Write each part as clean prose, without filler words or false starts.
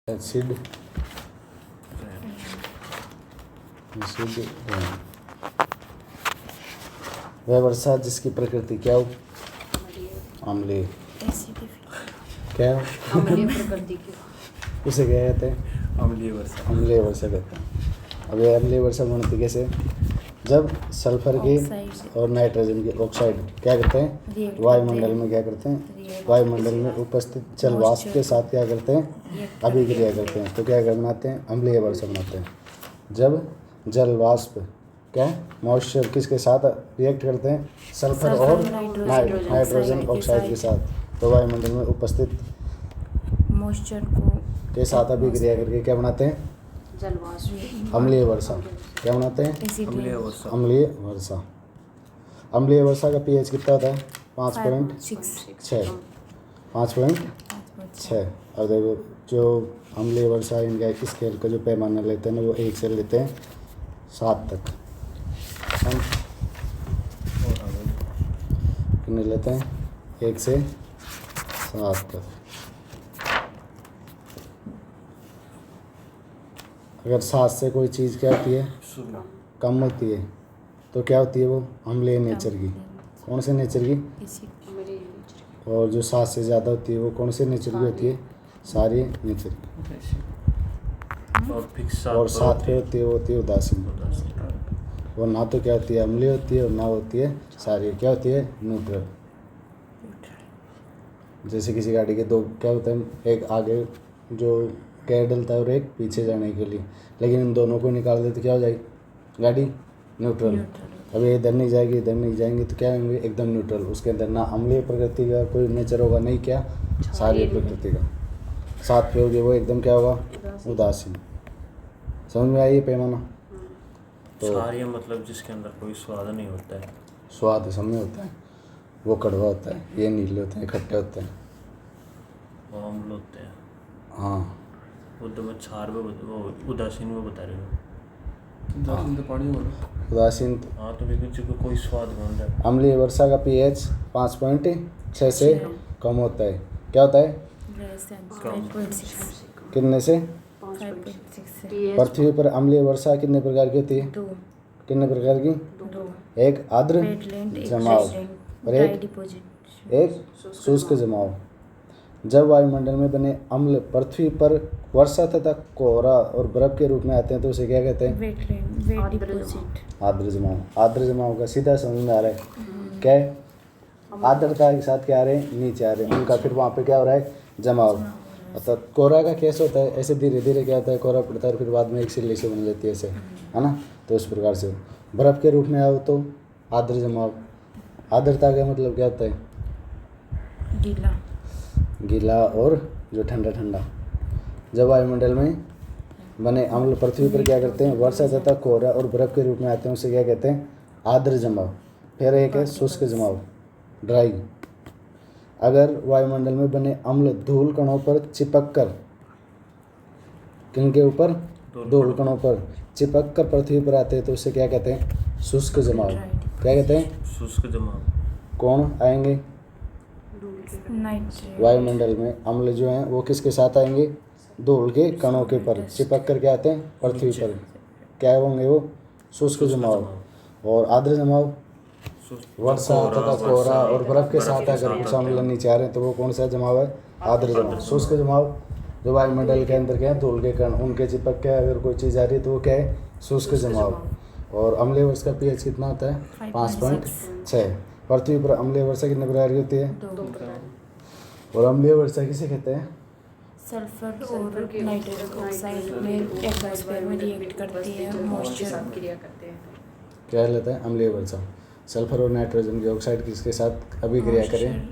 Acid वह वर्षा जिसकी प्रकृति क्या हो? अम्लीय। क्या हो? अम्लीय प्रकृति की। उसे क्या कहते हैं? अम्लीय वर्षा। अम्लीय वर्षा कहते हैं। अब ये अम्लीय वर्षा बनती कैसे? जब सल्फर की और नाइट्रोजन की ऑक्साइड क्या करते हैं? वायुमंडल में क्या करते हैं? वायुमंडल में उपस्थित जल वाष्प के साथ क्या करते हैं? अभिक्रिया करते हैं। तो क्या बनाते हैं? अम्लीय वर्षा बनाते हैं। जब जल वाष्प क्या मॉइस्चर किसके साथ रिएक्ट करते हैं? सल्फर और नाइट्रोजन ऑक्साइड के साथ। तो वायुमंडल में उपस्थित मॉइस्चर को के साथ अभिक्रिया करके क्या बनाते हैं? जल वाष्प। अम्लीय वर्षा। क्या बनाते हैं? अम्लीय वर्षा। अम्लीय वर्षा। अम्लीय वर्षा का पीएच कितना होता है? 5.6। 5.6। और देखो जो अम्लीय वर्षा इनका स्केल का जो पैमाना लेते हैं ना वो 1 से लेते हैं 7 तक। हम कितने लेते हैं? 1 से 7 तक। अगर 7 से कोई चीज़ क्या होती है? कम होती है तो क्या होती है? वो अम्लीय नेचर की। कौन से नेचर की? और जो 7 से ज़्यादा होती है वो कौन से नेचर की होती है? सारी नेचर की। और 7 पे होती है वो होती है उदासीन। वो ना तो क्या होती है? अम्लीय होती है और ना होती है सारी। क्या होती है? न्यूट्रल। जैसे किसी गाड़ी के दो क्या होते हैं? एक आगे जो गेयर डलता है और एक पीछे जाने के लिए, लेकिन इन दोनों को निकाल दे तो क्या हो जाएगी? गाड़ी न्यूट्रल। अब ये इधर नहीं जाएगी इधर नहीं जाएंगे तो क्या होंगे? एकदम न्यूट्रल। उसके अंदर ना अम्लीय प्रकृति का कोई नेचर होगा नहीं क्या क्षारीय प्रकृति का। 7 पे होगी वो एकदम क्या होगा? उदासीन। समझ में आई पैमाना? तो क्षारीय मतलब जिसके अंदर कोई स्वाद नहीं होता है। स्वाद समय होता है, वो कड़वा होता है, ये नीले होते हैं, खट्टे होते हैं, वो अम्ल होते हैं। हाँ क्षार में वो उदासीन में बता रहे हो। उदासीन तो पानी वाला उदासीन हाँ तो बिल्कुल कोई स्वाद बन रहा है। अम्लीय वर्षा का पीएच 5.6 से कम होता है। क्या होता है? कितने से? 5.6। पृथ्वी पर अम्लीय वर्षा कितने प्रकार की होती है? कितने प्रकार की? एक आर्द्र जमाव और एक शुष्क जमाव। जब वायुमंडल में बने अम्ल पृथ्वी पर वर्षा तथा कोहरा और बर्फ के रूप में आते हैं तो उसे क्या कहते हैं? आर्द्र जमाव। आर्द्र जमाव का सीधा समझ में आ रहा है क्या है? आर्द्रता के साथ क्या आ रहे हैं? नीचे आ रहे हैं उनका, फिर वहाँ पे क्या हो रहा है? जमाव। अर्थात कोहरा का कैसे होता है? ऐसे धीरे धीरे क्या होता है? कोहरा पड़ता है और फिर बाद में एक सिल्ली से बन जाती है ऐसे, है ना? तो इस प्रकार से बर्फ के रूप में आओ तो आर्द्र जमाव। आर्द्रता का मतलब क्या होता है? गीला और जो ठंडा ठंडा। जब वायुमंडल में बने अम्ल पृथ्वी पर क्या करते हैं? वर्षा तथा कोहरा और बर्फ के रूप में आते हैं उसे क्या कहते हैं? आर्द्र जमाव। फिर एक है शुष्क जमाव, ड्राई। अगर वायुमंडल में बने अम्ल धूल कणों पर चिपक कर, किनके ऊपर? धूल कणों पर चिपक कर पृथ्वी पर आते हैं तो उसे क्या कहते हैं? शुष्क जमाव। क्या कहते हैं? शुष्क जमाव। कौन आएंगे? वायुमंडल में अम्ल जो हैं वो किसके साथ आएंगे? धूल के कणों के पर चिपक कर क्या आते हैं? पृथ्वी पर। क्या होंगे वो? शुष्क जमाव। और आर्द्र जमाव वर्षा तथा कोहरा और बर्फ के साथ अगर कुछ अम्ल नीचे आ रहे हैं तो वो कौन सा जमाव है? आर्द्र जमाव। शुष्क जमाव जो वायुमंडल के अंदर क्या है? धूल के कण उनके चिपक के अगर कोई चीज़ आ रही है तो वो क्या है? शुष्क जमाव। और अम्लीय वर्षा का पीएच कितना होता है? 5.6। पृथ्वी पर अम्लीय वर्षा कितने प्रकार की होती है? और अम्लीय वर्षा किसे कहते हैं? सल्फर और नाइट्रोजन ऑक्साइड में एटमॉस्फेयर में रिएक्ट करती है, मॉइस्चर क्रिया करते हैं। क्या लेता है? अम्लीय वर्षा। सल्फर और नाइट्रोजन की ऑक्साइड किसके साथ अभिक्रिया करें?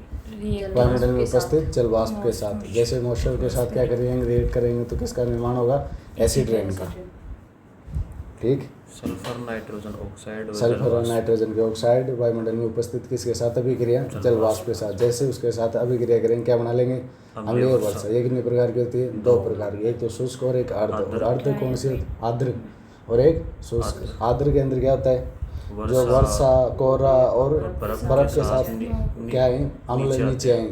वायुमंडल में उपस्थित जल वाष्प के साथ। जैसे मॉइस्चर के साथ क्या करेंगे? रिएक्ट करेंगे तो किसका निर्माण होगा? एसिड रेन का। ठीक। सल्फर नाइट्रोजन ऑक्साइड सल्फर और नाइट्रोजन की ऑक्साइड वायुमंडल में उपस्थित किसके साथ अभिक्रिया? जल वाष्प के साथ। जैसे उसके साथ अभिक्रिया करेंगे क्या बना लेंगे? अम्लीय वर्षा। ये कितने प्रकार की होती है? 2 प्रकार की। एक तो शुष्क और एक आर्द्र। और आर्द्र कौन सी? आर्द्र। और एक शुष्क। आर्द्र के अंदर क्या होता है? जो वर्षा कोहरा और बर्फ के साथ क्या है? अम्ल नीचे आए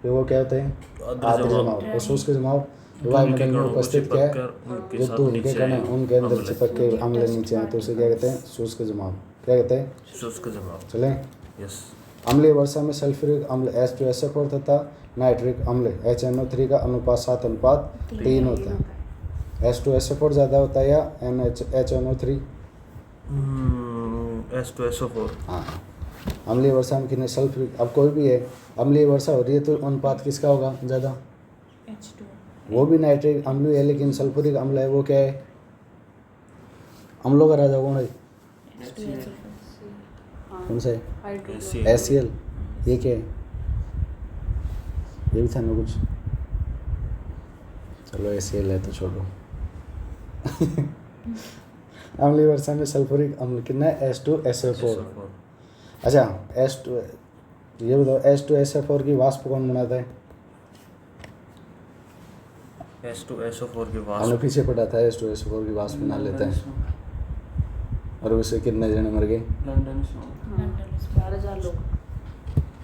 फिर वो क्या होते हैं? आर्द्र जमाव। और शुष्क जमाव वायुमंडल में कणों को उपस्थित क्या है, चिपक कर उनके जो साथ धूल के नीचे कण हैं उनके अंदर अम्ल चिपक के अम्ल नीचे हैं तो उसे क्या कहते हैं, शुष्क जमाव। क्या कहते हैं, शुष्क जमाव। चलें। यस। अम्लीय वर्षा में सल्फ्यूरिक अम्ल H2SO4 तथा नाइट्रिक अम्ल HNO3 का अनुपात 7:3 होता है। H2SO4 ज़्यादा होता है या HNO3? H2SO4। हाँ। अम्लीय वर्षा में कितने सल्फ्यूरिक, अब कोई भी है अम्लीय वर्षा हो रही है तो अनुपात किसका होगा ज़्यादा? H2 वो भी नाइट्रिक अम्ल है लेकिन सल्फ्यूरिक अम्ल है वो क्या है, अम्लों का राजा कौन है, कौन सा है, HCl। ये क्या है, ये भी था ना कुछ, चलो HCl है तो छोड़ो। अम्लीय वर्षा में सल्फ्यूरिक अम्ल कितना है, H2SO4। अच्छा H2, ये बताओ H2SO4 की वाष्प कौन बनाता है? H2SO4 की वाष्प हमने पीछे पढ़ा था H2SO4 की वाष्प बना लेता है और उससे कितने जने मर गए, 4,000 लोग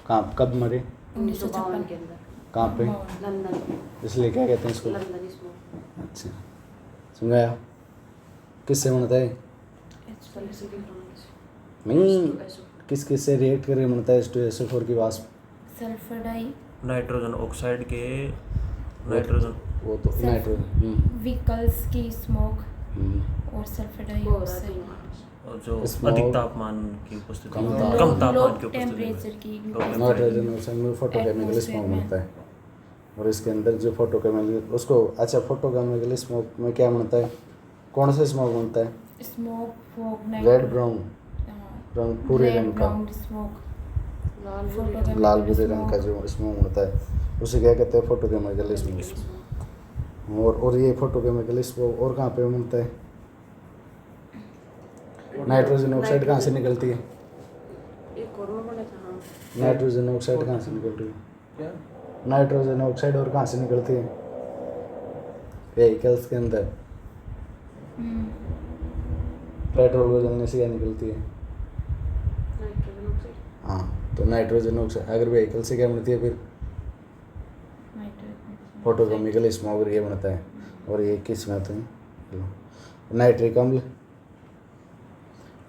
कहाँ कब मरे, 1952 के अंदर कहाँ पे, लंदन, इसलिए क्या कहते हैं इसको, लंदन स्मोक। अच्छा समझाया, किससे बनता है, नहीं किस किस से रिएक्ट करके बनता है H2SO4 की वाष्प, सल्फर डाई, नाइट्रोजन ऑक्साइड के नाइट्रोजन वो तो नाइट्रोजन व्हीकल्स की स्मोक और सल्फर डाइऑक्साइड और जो Smoke, अधिक तापमान की उपस्थिति कम में, तापमान, कम तापमान लो की उपस्थिति टेम्परेचर में, की नाइट्रोजन ऑक्साइड में फोटोकेमिकल स्मोक बनता है और इसके अंदर जो फोटोकेमिकल उसको, अच्छा फोटोकेमिकल स्मोक में क्या बनता है, कौन सा स्मोक बनता है, स्मोक फॉग रेड ब्राउन रंग, पूरे रंग का, स्मोक लाल भूरे रंग का जो स्मोक होता है उसे क्या कहते हैं, फोटोकेमिकल स्मोक। और ये फोटोकेमिकल स्मोक और कहाँ पे बनता है, नाइट्रोजन ऑक्साइड कहाँ से निकलती है, एक और में बना था। हाँ, नाइट्रोजन ऑक्साइड कहाँ से निकलती है, नाइट्रोजन ऑक्साइड और कहाँ से निकलती है, व्हीकल्स के अंदर पेट्रोल को जलने से क्या निकलती है, नाइट्रोजन ऑक्साइड। हाँ तो नाइट्रोजन ऑक्साइड अगर व्हीकल से क्या बनती है फिर फोटोकेमिकल स्मोक ये बनता है। और ये किस में आते हैं, नाइट्रिक अम्ल,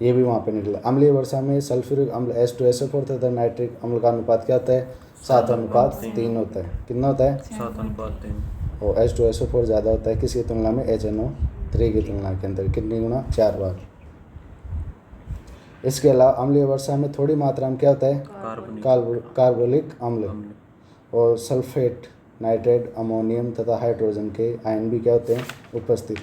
ये भी वहाँ पे निकला। अम्लीय वर्षा में सल्फ्यूरिक अम्ल H2SO4 तथा नाइट्रिक अम्ल का अनुपात क्या होता है, 7:3 होता है। कितना होता है, 7:3। और H2SO4 ज़्यादा होता है किसकी तुलना में, HNO3 की तुलना के अंदर, कितनी गुना, 4 बार। इसके अलावा अम्लीय वर्षा में थोड़ी मात्रा में क्या होता है, कार्बोलिक अम्ल और सल्फेट, नाइट्रेट, अमोनियम तथा हाइड्रोजन के आयन भी क्या होते हैं उपस्थित।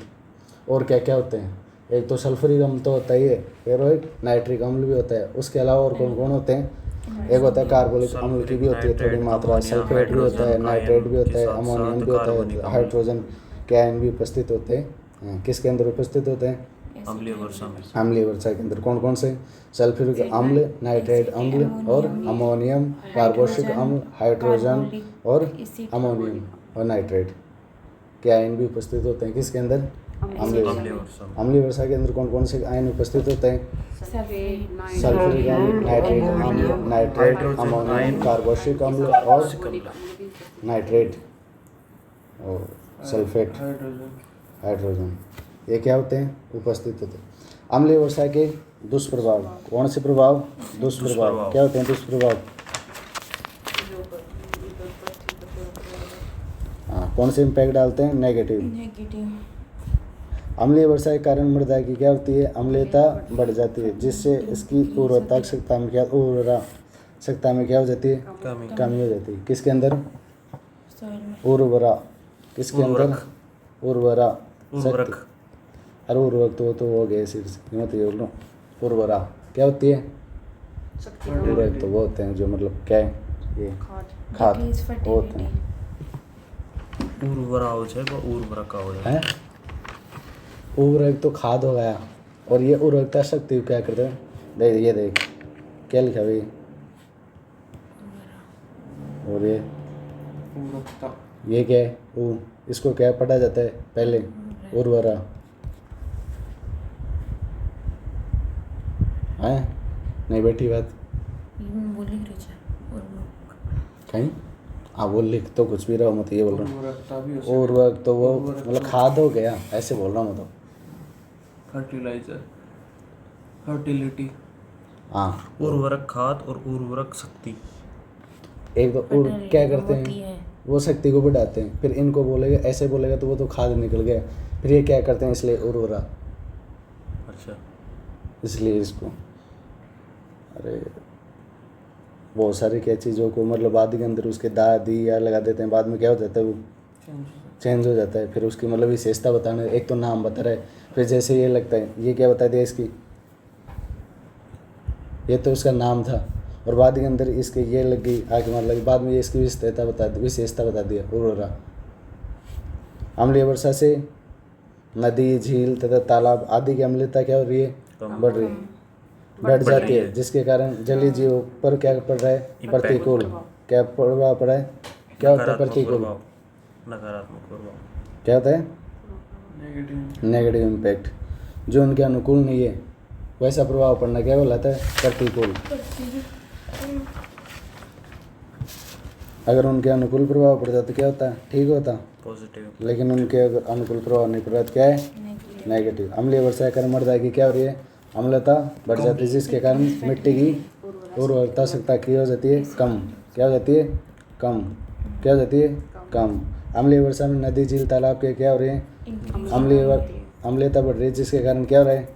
और क्या क्या होते हैं, एक तो सल्फ्यूरिक अम्ल तो होता ही है, फिर एक नाइट्रिक अम्ल भी होता है, उसके अलावा और कौन कौन होते हैं, एक होता है कार्बोलिक अम्ल की भी होती है थोड़ी मात्रा, सल्फेट भी होता है, नाइट्रेट भी होता है, अमोनियम भी होता है, हाइड्रोजन के आयन भी उपस्थित होते हैं। किसके अंदर उपस्थित होते हैं, अम्लीय वर्षा में। अम्लीय वर्षा के अंदर कौन कौन से, सल्फ्यूरिक अम्ल, नाइट्रेट अम्ल और अमोनियम, कार्बोक्सिलिक अम्ल, हाइड्रोजन और अमोनियम और नाइट्रेट के आयन भी उपस्थित होते हैं किसके अंदर, अम्लीय वर्षा। अम्लीय वर्षा के अंदर कौन कौन से आयन उपस्थित होते हैं, सल्फ्यूरिक अम्ल, नाइट्रेट अम्ल, नाइट्रेट, अमोनियम, कार्बोक्सिलिक अम्ल और नाइट्रेट और सल्फेट, हाइड्रोजन, ये क्या होते हैं उपस्थित होते हैं। अम्लीय वर्षा के दुष्प्रभाव, कौन से प्रभाव, दुष्प्रभाव क्या होते हैं, दुष्प्रभाव, हाँ कौन से इम्पैक्ट डालते हैं, नेगेटिव। अम्लीय वर्षा के कारण मृदा की क्या होती है, अम्लीयता बढ़ जाती है जिससे इसकी उर्वरता क्षमता में क्या, उर्वरा क्षमता में क्या हो जाती है, कमी हो जाती है। किसके अंदर, उर्वरा, किसके अंदर, उर्वरा शक्ति, अरे उर्वरक तो हो गए सिर से मत ये बोलो, उर्वरा क्या होती है, उर्वरक तो वो होते हैं जो मतलब क्या है, ये खाद वो होते हैं, उर्वरा हो जाएगा, उर्वरक हो जाएगा, उर्वरक तो खाद हो गया और ये उर्वरकता शक्ति क्या करते हैं, देख ये देख क्या लिखा भाई, और ये क्या है, इसको क्या पढ़ा जाता है पहले, उर्वरा है नहीं बैठी बात बोली कहीं हाँ वो लिख तो कुछ भी रहा हूँ, मैं तो ये बोल रहा हूँ। उर्वरकता भी हो सकती है। उर्वरक तो वो उर्वरकता मतलब खाद हो गया, ऐसे बोल रहा हूँ मैं तो। Fertiliser, fertility. हाँ उर्वरक खाद और उर्वरक शक्ति। एक तो और क्या करते होती हैं, है। वो शक्ति को बढ़ाते हैं, फिर इनको बोलेगा ऐसे बोलेगा तो वो तो खाद निकल गया, फिर ये क्या करते हैं इसलिए उर्वरक, अच्छा, इसलिए इसको अरे बहुत सारी क्या चीज़ों को मतलब आदि के अंदर उसके दादी या लगा देते हैं, बाद में क्या हो जाता है वो चेंज हो जाता है। फिर उसकी मतलब विशेषता बताना, एक तो नाम बता रहा है, फिर जैसे ये लगता है ये क्या बता दिया इसकी, ये तो उसका नाम था और बाद के अंदर इसके ये लग गई आगे मतलब बाद में ये इसकी विशेषता बता दिया उर्वरा। अम्लीय वर्षा से नदी, झील तथा तालाब आदि की अम्लीयता क्या हो रही है, बढ़ रही है, बढ़ जाती है, जिसके कारण जलीय जीवों पर क्या पड़ रहा है, प्रतिकूल क्या प्रभाव पड़ा है, क्या होता है प्रतिकूल, नकारात्मक प्रभाव, क्या होता है नेगेटिव। नेगेटिव इम्पैक्ट, जो उनके अनुकूल नहीं है वैसा प्रभाव पड़ना क्या कहलाता है, प्रतिकूल। अगर उनके अनुकूल प्रभाव पड़ता तो क्या होता है, ठीक होता, पॉजिटिव। लेकिन उनके अगर अनुकूल प्रभाव नहीं पड़ा तो क्या है, नेगेटिव। अम्लीय वर्षा के कारण मृदा की क्या हो रही है, अम्लता बढ़ जाती है, जिसके कारण मिट्टी की उर्वरता शक्ति की हो जाती है कम, क्या हो जाती है कम, क्या हो जाती है कम। अम्लीय वर्षा में नदी, झील, तालाब के क्या हो रहे हैं, अम्लीयता बढ़ रही है, जिसके कारण क्या हो रहा है,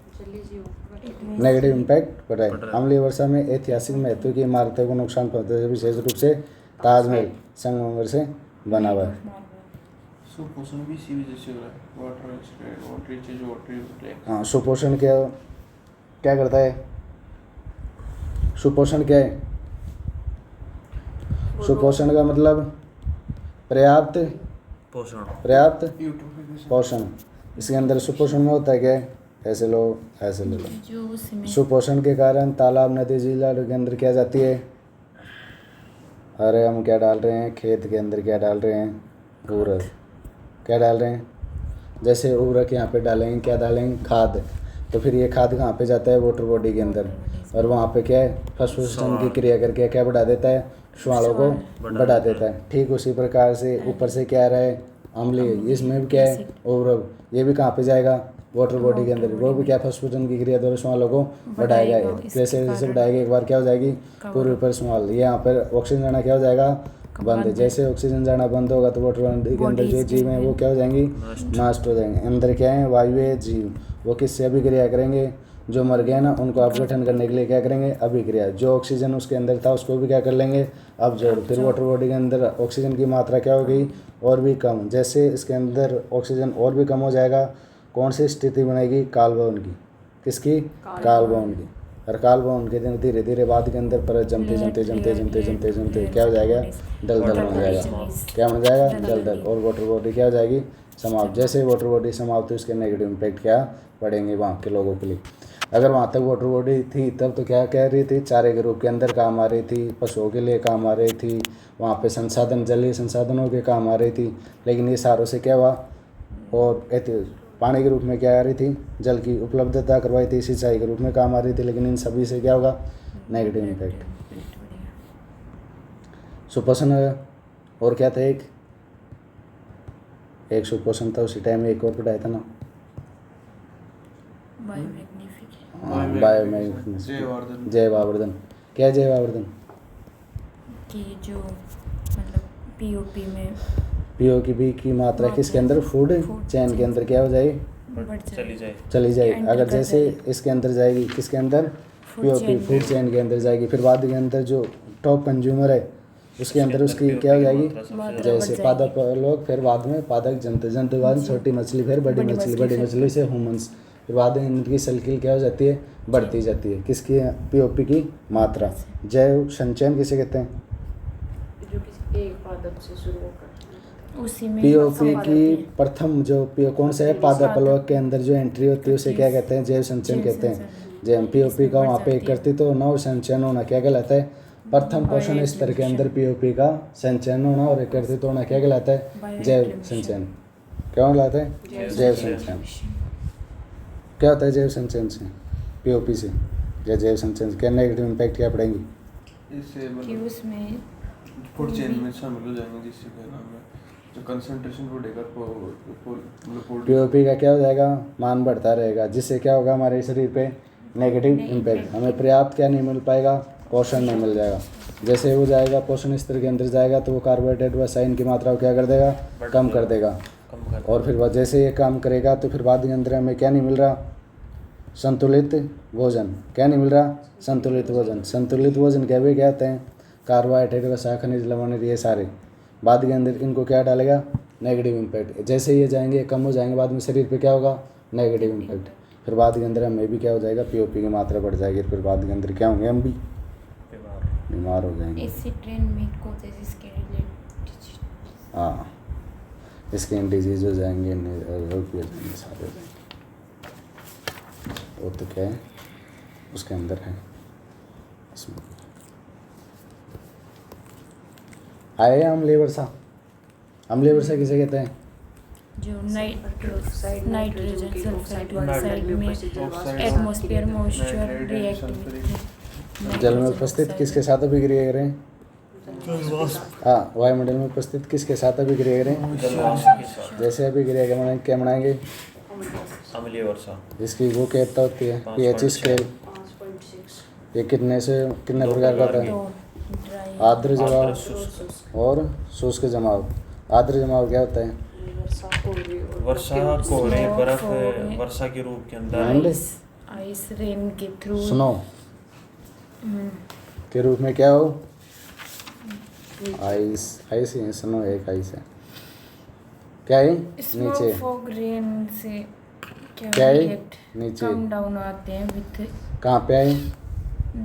नेगेटिव इम्पैक्ट पड़ रहा है। अम्लीय वर्षा में ऐतिहासिक महत्व की इमारतों को नुकसान पहुंचता है, विशेष रूप से ताजमहल संगमरमर से बना हुआ है। सुपोषण भी इसी वजह से हो रहा है, water spread, water reaches, water reflex. हाँ सुपोषण क्या क्या करता है, सुपोषण क्या है, सुपोषण का मतलब पर्याप्त पोषण, पर्याप्त यूट्यूब पोषण। इसके अंदर सुपोषण में होता है क्या है, ऐसे लो ऐसे ले लो। जो उसमें सुपोषण के कारण तालाब, नदी, झील के अंदर क्या जाती है, अरे हम क्या डाल रहे हैं खेत के अंदर, क्या डाल रहे हैं उर्वरक, क्या डाल रहे हैं, जैसे उर्वरक यहाँ पे डालेंगे, क्या डालेंगे खाद, तो फिर ये खाद कहाँ पे जाता है, वाटर बॉडी के अंदर, और वहाँ पे क्या है फॉस्फोरेशन की क्रिया करके क्या बढ़ा देता है, शुआलों को बढ़ा देता है। ठीक उसी प्रकार से ऊपर से क्या आ रहा है अम्लीय, इसमें भी क्या है उर्वरक, ये भी कहाँ पे जाएगा वाटर बॉडी के अंदर, वो भी क्या फॉस्फोरेशन की क्रिया द्वारा शुआलों को बढ़ाएगा। जैसे जैसे बढ़ाएगा एक बार क्या हो जाएगी पूर्व पर शुआल, ये यहाँ पर ऑक्सीजन जाना क्या हो जाएगा बंद, जैसे ऑक्सीजन जाना बंद होगा तो वाटर बॉडी के अंदर जो जीव हैं वो क्या हो जाएंगी, नष्ट हो जाएंगे। अंदर क्या है वायु है जीव, वो किससे अभिक्रिया करेंगे, जो मर गए ना उनको अपघटन करने के लिए क्या करेंगे अभिक्रिया, जो ऑक्सीजन उसके अंदर था उसको भी क्या कर लेंगे अब्जॉर्ब, फिर वाटर बॉडी के अंदर ऑक्सीजन की मात्रा क्या हो गई और भी कम, जैसे इसके अंदर ऑक्सीजन और भी कम हो जाएगा, कौन सी स्थिति बनेगी कालभवन की, किसकी कालभवन की, और कालभवन के दिन धीरे धीरे बाद के अंदर परत जमते जमते जमते जमते जमते जमते क्या हो जाएगा दलदल बन जाएगा, क्या बन जाएगा दलदल, और वाटर बॉडी क्या हो जाएगी समाप्त। जैसे वाटर बॉडी समाप्त हुई उसके नेगेटिव इम्पैक्ट क्या पड़ेंगे वहाँ के लोगों के लिए। अगर वहाँ तक वाटर बॉडी थी तब तो क्या कह रही थी चारे के रूप के अंदर काम आ रही थी, पशुओं के लिए काम आ रही थी, वहाँ पे संसाधन जलीय संसाधनों के काम आ रही थी, लेकिन ये सारों से क्या हुआ और पानी के रूप में क्या आ रही थी, जल की उपलब्धता करवाई थी, सिंचाई के रूप में काम आ रही थी, लेकिन इन सभी से क्या होगा नेगेटिव इम्पैक्ट। सुपोषण और क्या था, एक सुपोषण था उसी टाइम में एक और पढ़ाया था ना, बायोमैग्निफिकेशन, जैवावर्धन। क्या जैवावर्धन, कि जो मतलब पीओपी में पीओपी की मात्रा किसके अंदर फूड चैन के अंदर क्या हो जाए चली जाए। अगर जैसे इसके अंदर जाएगी किसके अंदर पीओपी फूड चैन के अंदर जाएगी, फिर बाद के अंदर जो टॉप कंज्यूमर है उसके अंदर उसकी क्या हो जाएगी, जैसे पादप लोग, फिर बाद में पादक जंतु, जंतु बाद छोटी मछली, फिर बड़ी मछली, बड़ी मछली से ह्यूमंस, फिर बाद में इनकी सर्किल क्या हो जाती है बढ़ती जाती है, किसकी पीओपी की मात्रा। जैव संचयन किसे कहते हैं, जो किसी एक पादप से शुरू होकर उसी में पीओपी की प्रथम जो कौन सा है पादप लोग के अंदर जो एंट्री होती है उसे क्या कहते हैं, जैव संचयन कहते हैं। जैव पीओपी का वहाँ पे कर्तृत्व होना और संचयन होना क्या कहलाता है, प्रथम पोषण स्तर के अंदर पीओपी का संचयन होना और एकत्रित होना क्या कहलाता है, जैव संचयन। क्या कहलाता है, जैव संचयन। क्या होता है जैव संचयन से, पीओपी से या जैव संचयन से क्या नेगेटिव इम्पैक्ट क्या पड़ेंगी, कि उसमें फूड चेन में शामिल हो जाएंगे, जिससे क्या नाम है जो कंसंट्रेशन बढ़ेगा पीओपी का क्या हो जाएगा, मान बढ़ता रहेगा, जिससे क्या होगा हमारे शरीर पे नेगेटिव इम्पैक्ट, हमें पर्याप्त क्या नहीं मिल पाएगा, पोषण नहीं मिल जाएगा। जैसे वो जाएगा पोषण स्तर के अंदर जाएगा तो वो कार्बोहाइड्रेट व साइन की मात्रा को क्या कर देगा, कम कर देगा। और फिर वह जैसे ये काम करेगा तो फिर बाद के अंदर हमें क्या नहीं मिल रहा, संतुलित भोजन। क्या नहीं मिल रहा, संतुलित भोजन। संतुलित भोजन क्या भी क्या होते हैं, कार्बोहाइड्रेट वसा खनिज लवण ये सारे बाद के अंदर इनको क्या डालेगा, नेगेटिव इम्पैक्ट। जैसे ये जाएंगे कम हो जाएंगे, बाद में शरीर पे क्या होगा, नेगेटिव इम्पैक्ट। फिर बाद के अंदर हमें भी क्या हो जाएगा, पीओपी की मात्रा बढ़ जाएगी, फिर बाद के अंदर क्या होंगे, हम भी बीमार हो जाएंगे। हाँ, स्किन डिजीज हो जाएंगे, रोग भी हो जाएंगे, सारे हो जाएंगे। वो तो क्या है उसके अंदर है इसमें। आए अम्लीय वर्षा। अम्लीय वर्षा किसे कहते हैं, जो नाइट्रोजन सल्फाइड ऑक्साइड में एटमॉस्फेयर मॉइस्चर रिएक्ट जल में उपस्थित किसके साथ अभिक्रिया करें, हाँ, वायुमंडल में उपस्थित किसके साथ अभिक्रिया करें, जैसे अभिक्रिया क्या बनाएंगे, अम्लीय वर्षा। इसकी वो कहता होती है पीएच स्केल। ये कितने से कितने प्रकार का होता है, आर्द्र जमाव और शुष्क जमाव। आर्द्र जमाव क्या होता है, वर्षा कोहरे बर्फ वर्षा के रूप के अंदर, आइस रेन के थ्रू, स्नो के रूप में क्या हो, आइस। आइस ही स्नो एक आइस है, क्या है नीचे, फॉग रेन से क्या है नीचे, कम डाउन आते हैं विथ, कहाँ पे आए,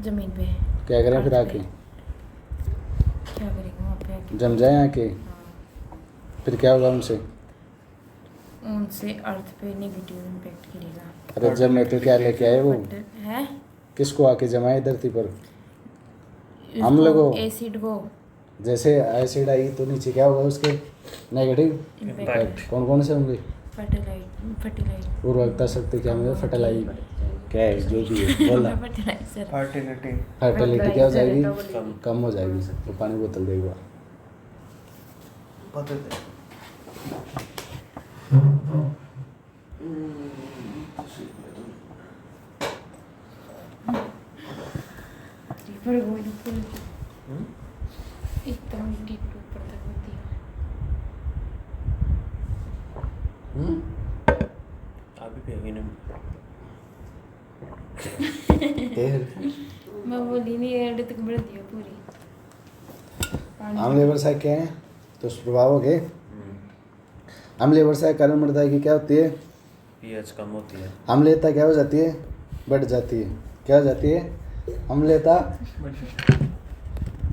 जमीन पे। क्या करें फिर आके, क्या करेंगे वहाँ पे आके, जम जाए आके, फिर क्या होगा उनसे, उनसे अर्थ पे नेगेटिव इम्पैक्ट करेगा। अरे जब मैं तो क्या लेके आए वो, है किसको आके जमाए धरती पर, हम लोगों एसिड को, जैसे एसिड आई तो नीचे क्या होगा उसके, नेगेटिव इम्पैक्ट। कौन कौन से होंगे, फर्टिलाइट उर्वरकता शक्ति क्या होगा, फर्टिलाइट क्या है जो भी है बोला, फर्टिलिटी क्या हो जाएगी, कम हो जाएगी। तो पानी बोतल दे एक बार, एकदम डीप ऊपर तक होती है। आप भी पिएंगे ना, मैं बोली नहीं, एंड तक बढ़ दिया पूरी। अम्लीय वर्षा क्या है, तो प्रभाव हो गए। अम्लीय वर्षा के कारण मृदा की क्या होती है, पीएच कम होती है, अम्लीयता क्या हो जाती है, बढ़ जाती है। क्या हो जाती है, अम्लीयता,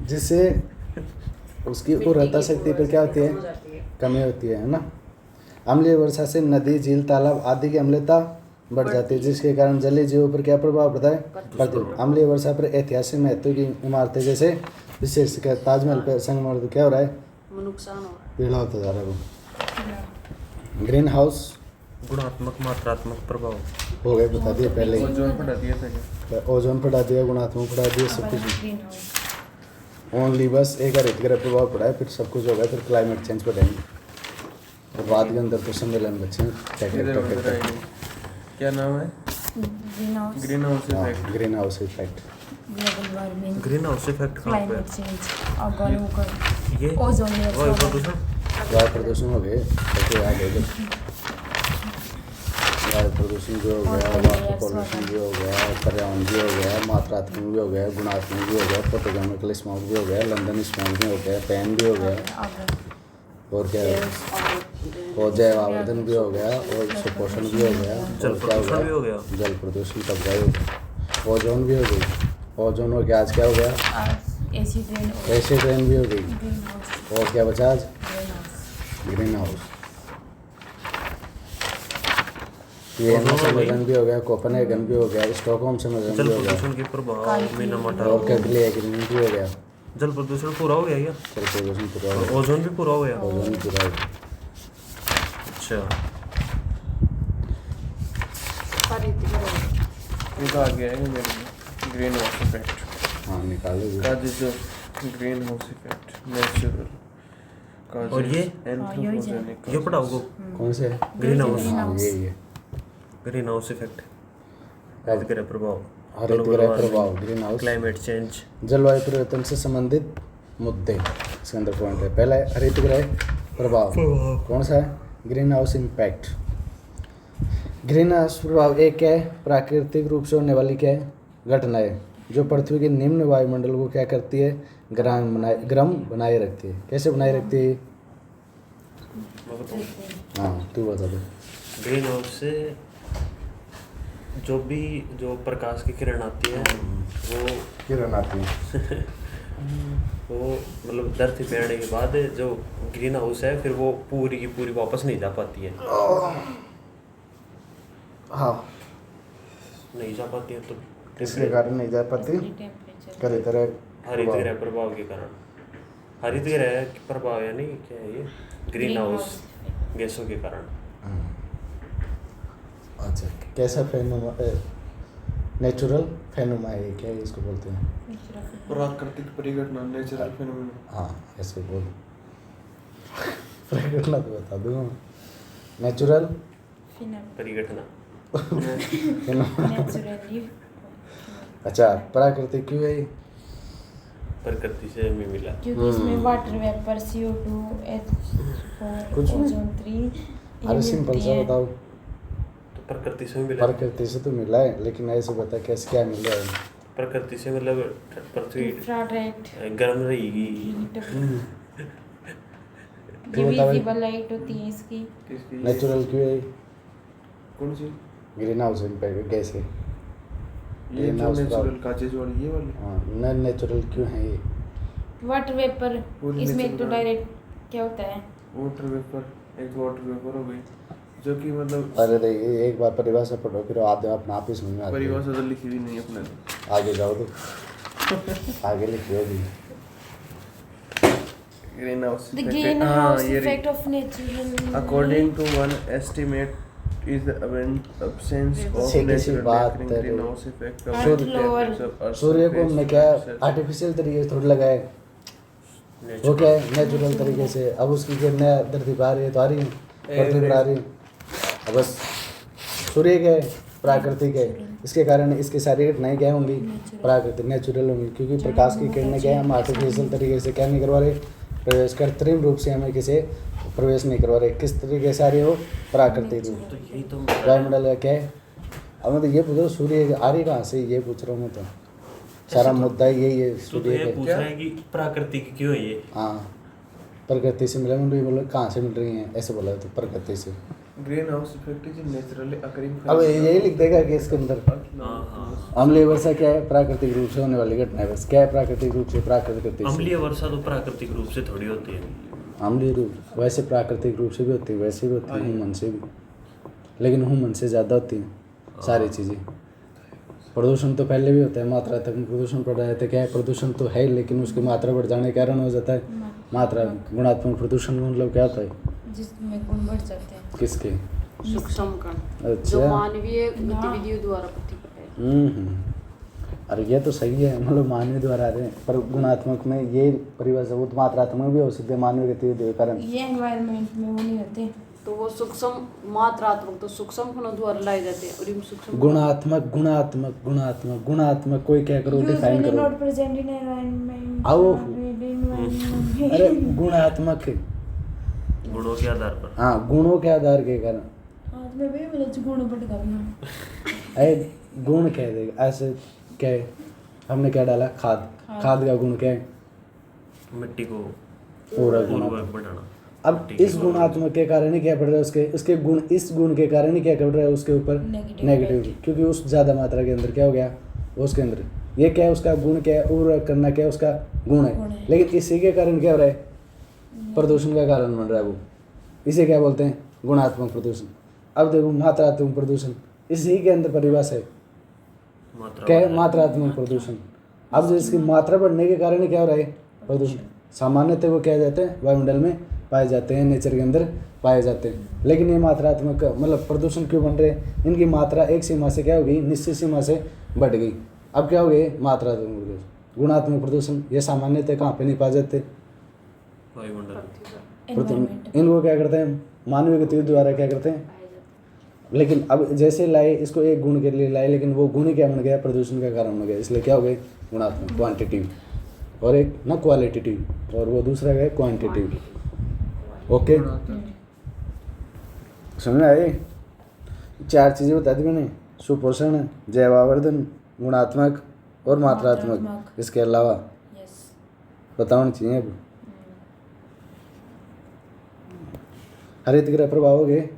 जिससे उसकी उर्वरकता शक्ति पर क्या होती है, कमी होती है ना। अम्लीय वर्षा से नदी, झील, तालाब आदि की अम्लीयता बढ़ जाती है, जिसके कारण जलीय जीवों पर क्या प्रभाव पड़ता है, अम्लीय वर्षा पर ऐतिहासिक महत्व की इमारतें जैसे विशेष ताजमहल पर संगमरमर क्या हो रहा है, नुकसान हो रहा है, पीला होता जा रहा है वो। ग्रीन हाउस गुणात्मक मात्रात्मक प्रभाव हो गए, बता दिए पहले ही। ओजोन पढ़ा दिया था क्या, ओजोन पढ़ा दिया, गुणात्मक पढ़ा दिया, सब कुछ। ओनली बस एक हरित ग्रह प्रभाव पड़ा है, फिर सब कुछ हो गया, फिर क्लाइमेट चेंज पढ़ेंगे। और बाद के अंदर तो सम्मेलन बच्चे क्या नाम है, green house effect. Green house effect, global warming, green house effect कहाँ पे क्लाइमेट चेंज, ऑर्गेनिक, ये ओजोन वायु प्रदूषण, वायु प्रदूषण हो गए, ऐसे आ गए। वायु प्रदूषण भी हो गया, वाटर पॉल्यूशन भी हो गया, पर्यावरण भी हो गया, मात्रात्मक भी हो गया, गुणात्मक भी हो गया, फोटोकेमिकल स्मॉग भी हो गया, लंदन स्मॉग भी हो गया, पैन भी हो गया, और क्या है, और जैव आवर्धन भी हो गया, और सुपोषण भी हो गया, जल और क्या प्रदूषण भी हो गया, जल प्रदूषण तब गया, ओजोन भी हो गई। ओजोन हो गया, आज क्या हो गया, एसिड रेन भी हो गई, ग्रीन हाउस, और क्या बचा आज, ग्रीन हाउस। वियना सम्मेलन भी हो गया, कोपेनहेगन भी हो गया, स्टॉकहोम सम्मेलन जल भी हो गया, प्रदूषण के प्रभाव में नमटा, और कैगले एग्रीमेंट भी हो गया। जल प्रदूषण पूरा हो गया क्या, जल प्रदूषण पूरा हो और गया, ओजोन भी पूरा हो गया, ओजोन पूरा हो गया। अच्छा ये तो आ गया है ग्रीन हाउस इफेक्ट, हाँ निकालो का जो ग्रीन हाउस इफेक्ट नेचुरल और ये एंथ्रोपोजेनिक ये पढ़ाओगे कौन से ग्रीन हाउस हाँ ये ग्रीन हाउस इफेक्ट हरितगृह प्रभाव हरितगृह प्रभाव ग्रीन हाउस क्लाइमेट चेंज जलवायु परिवर्तन से संबंधित मुद्दे इसके अंदर पॉइंट है। पहला है हरितगृह प्रभाव कौन सा है green house impact. Green house प्रभाव एक क्या है प्राकृतिक रूप से होने वाली क्या है घटना है जो पृथ्वी के निम्न वायुमंडल को क्या करती है गर्म बनाए रखती है। कैसे बनाए रखती है हाँ तू बता दे। ग्रीन हाउस से जो प्रकाश की किरण आती है वो किरण आती है वो मतलब धरती पे आने के बाद जो ग्रीन हाउस है फिर वो पूरी की पूरी वापस नहीं जा पाती है। हाँ नहीं जा पाती है तो किसके कारण नहीं जा पाती करे तरह हरितगृह प्रभाव के कारण। हरितगृह प्रभाव यानी क्या है ये ग्रीन हाउस गैसों के कारण। अच्छा कैसा फेनोमा नेचुरल फेनोमा है क्या है इसको बोलते हैं प्राकृतिक परिघटना नेचुरल फिनोमेना। हाँ ऐसे बोल परिघटना तो बता दूँ नेचुरल परिघटना नेचुरली अच्छा प्राकृतिक क्यों है प्रकृति से हमें मिला क्योंकि इसमें वाटर वेपर CO2 H4 कुछ नहीं। ओजोन 3 अरे सिंपल सा बताओ तो प्रकृति से मिला। प्रकृति से तो मिला है लेकिन ऐसे बता कैसे क्या मिला है प्रकृति से मतलब पृथ्वी इंफ्रारेड गर्म रहेगी। विजिबल लाइट होती है इसकी। किसकी नेचुरल क्यों है कौन सी ग्रीन हाउस इम्पैक्ट कैसे ये Green जो house नेचुरल प्रभाव। कांचेज वाली ये वाली हाँ नॉन नेचुरल क्यों है ये वाटर वेपर पूरी इसमें natural तो है। डायरेक्ट क्या होता है वाटर वेपर एक वाटर वेपर हो गई जो कि मतलब अरे देखिए एक बार परिभाषा पढ़ो फिर आधे अपना आप ही समझ में आ जाएगा। परिभाषा तो लिखी हुई नहीं है अपने तो। आगे जाओ तो आगे लिखी होगी green house the green house effect of natural according to one estimate is the absence of से किसी natural बात occurring है। greenhouse effect of Earth the lower। temperature of Earth's सूर्य को surface हमने क्या itself। आर्टिफिशियल तरीके से थोड़ी लगाए वो क्या है नेचुरल तरीके से। अब उसकी किरणें धरती पर आ रही है तो आ रही है पृथ्वी पर आ रही है। अब बस सूर्य क्या है प्राकृतिक है इसके कारण इसकी सारी घटनाएं क्या होंगी प्राकृतिक नेचुरल होंगी क्योंकि प्रकाश की किरणें क्या है हम आर्टिफिशियल तरीके से क्या नहीं करवा रहे प्रवेश कृत्रिम रूप से हमें किसी प्रवेश नहीं करवा रहे। किस तरीके से आ रही हो प्राकृतिक रूप तो यही तो वायुमंडल का क्या है। अब मैं तो ये पूछ रहा हूँ सूर्य आ रही कहाँ से ये पूछ रहा हूँ मैं तो सारा मुद्दा यही है तो सूर्य ये का। पूछ रहा है कि प्राकृतिक क्यों है ये। हाँ प्रकृति से मिला मुझे बोला कहाँ से मिल रही हैं ऐसे बोला तो प्रकृति से। Green house effect is naturally occurring अब यही लिख देगा कि इसके अंदर अम्लीय वर्षा क्या है प्राकृतिक रूप से होने वाली घटना है। बस क्या है प्राकृतिक रूप से प्राकृतिक अम्लीय वर्षा तो प्राकृतिक रूप से थोड़ी होती है। अम्लीय रूप वैसे प्राकृतिक रूप से भी होती है वैसे भी होती है ह्यूमन से भी लेकिन ह्यूमन से ज़्यादा होती है सारी चीज़ें। प्रदूषण तो पहले भी होता है मात्रा तक प्रदूषण बढ़ जाता है क्या है प्रदूषण तो है लेकिन उसकी मात्रा बढ़ जाने के कारण हो जाता है मात्रा गुणात्मक प्रदूषण मतलब क्या होता है जिसमें गुण बढ़ जाते हैं किसके सूक्ष्म कण जो अच्छा मानवीय गतिविधियों द्वारा पृथ्वी पर है। अरे ये तो सही है मतलब मानवीय द्वारा आ रहे हैं पर गुणात्मक में ये परिभाषा वो तो मात्रात्मक भी हो सकते हैं मानवीय गतिविधि के कारण। ये एनवायरनमेंट में वो नहीं होते तो वो सूक्ष्म मात्रात्मक तो सूक्ष्म कणों द्वारा लाए जाते हैं और इन सूक्ष्म गुणात्मक गुणात्मक गुणात्मक गुणात्मक कोई क्या करो डिफाइन करो। नॉट प्रेजेंट इन एनवायरनमेंट आओ अरे गुणात्मक गुणों के आधार पर। हाँ गुणों के आधार के कारण आज में भी मतलब गुण बढ़ गया अरे गुण कह देगा ऐसे क्या है हमने क्या डाला खाद खाद का गुण क्या है मिट्टी को पूरा उर्वरक बढ़ाना। अब इस गुणात्मक के कारण ही क्या पड़ रहा है उसके उसके गुण इस गुण के कारण ही क्या पड़ रहा है उसके ऊपर नेगेटिव क्योंकि उस ज़्यादा मात्रा के अंदर क्या हो गया उसके अंदर ये क्या है उसका गुण क्या है उर्वरक करना क्या है उसका गुण है लेकिन इसी के कारण क्या हो रहा है प्रदूषण का कारण बन रहा है वो इसे क्या बोलते हैं गुणात्मक प्रदूषण। अब देखो मात्रात्मक प्रदूषण इसी के अंदर परिभाषा है क्या है मात्रात्मक प्रदूषण। अब जो इसकी मात्रा बढ़ने के कारण क्या हो रहा है प्रदूषण सामान्यतः वो क्या जाते हैं वायुमंडल में पाए जाते हैं नेचर के अंदर पाए जाते हैं लेकिन ये मात्रात्मक मतलब प्रदूषण क्यों बन रहे हैं इनकी मात्रा एक सीमा से क्या हो गई निश्चित सीमा से बढ़ गई। अब क्या हो गई मात्रात्मक प्रदूषण गुणात्मक प्रदूषण ये सामान्यतः कहाँ पे नहीं पाए जाते वायुमंडल एनवायरमेंट इनको क्या करते हैं, मानवीय गतिविधि द्वारा क्या करते हैं। लेकिन अब जैसे लाए इसको एक गुण के लिए लाए, लेकिन वो गुण ही क्या बन गया, प्रदूषण का कारण बन गया, इसलिए क्या हो गए गुणात्मक, क्वांटिटिव, और एक ना क्वालिटेटिव, और वो दूसरा है क्वांटिटिव। ओके, समझ में आए। 4 चीज़ें बता दी मैंने, सुपोषण, जैव आवर्धन, गुणात्मक और मात्रात्मक। इसके अलावा यस बताना चाहिए। अब हरित गृह प्रभाव हो गए।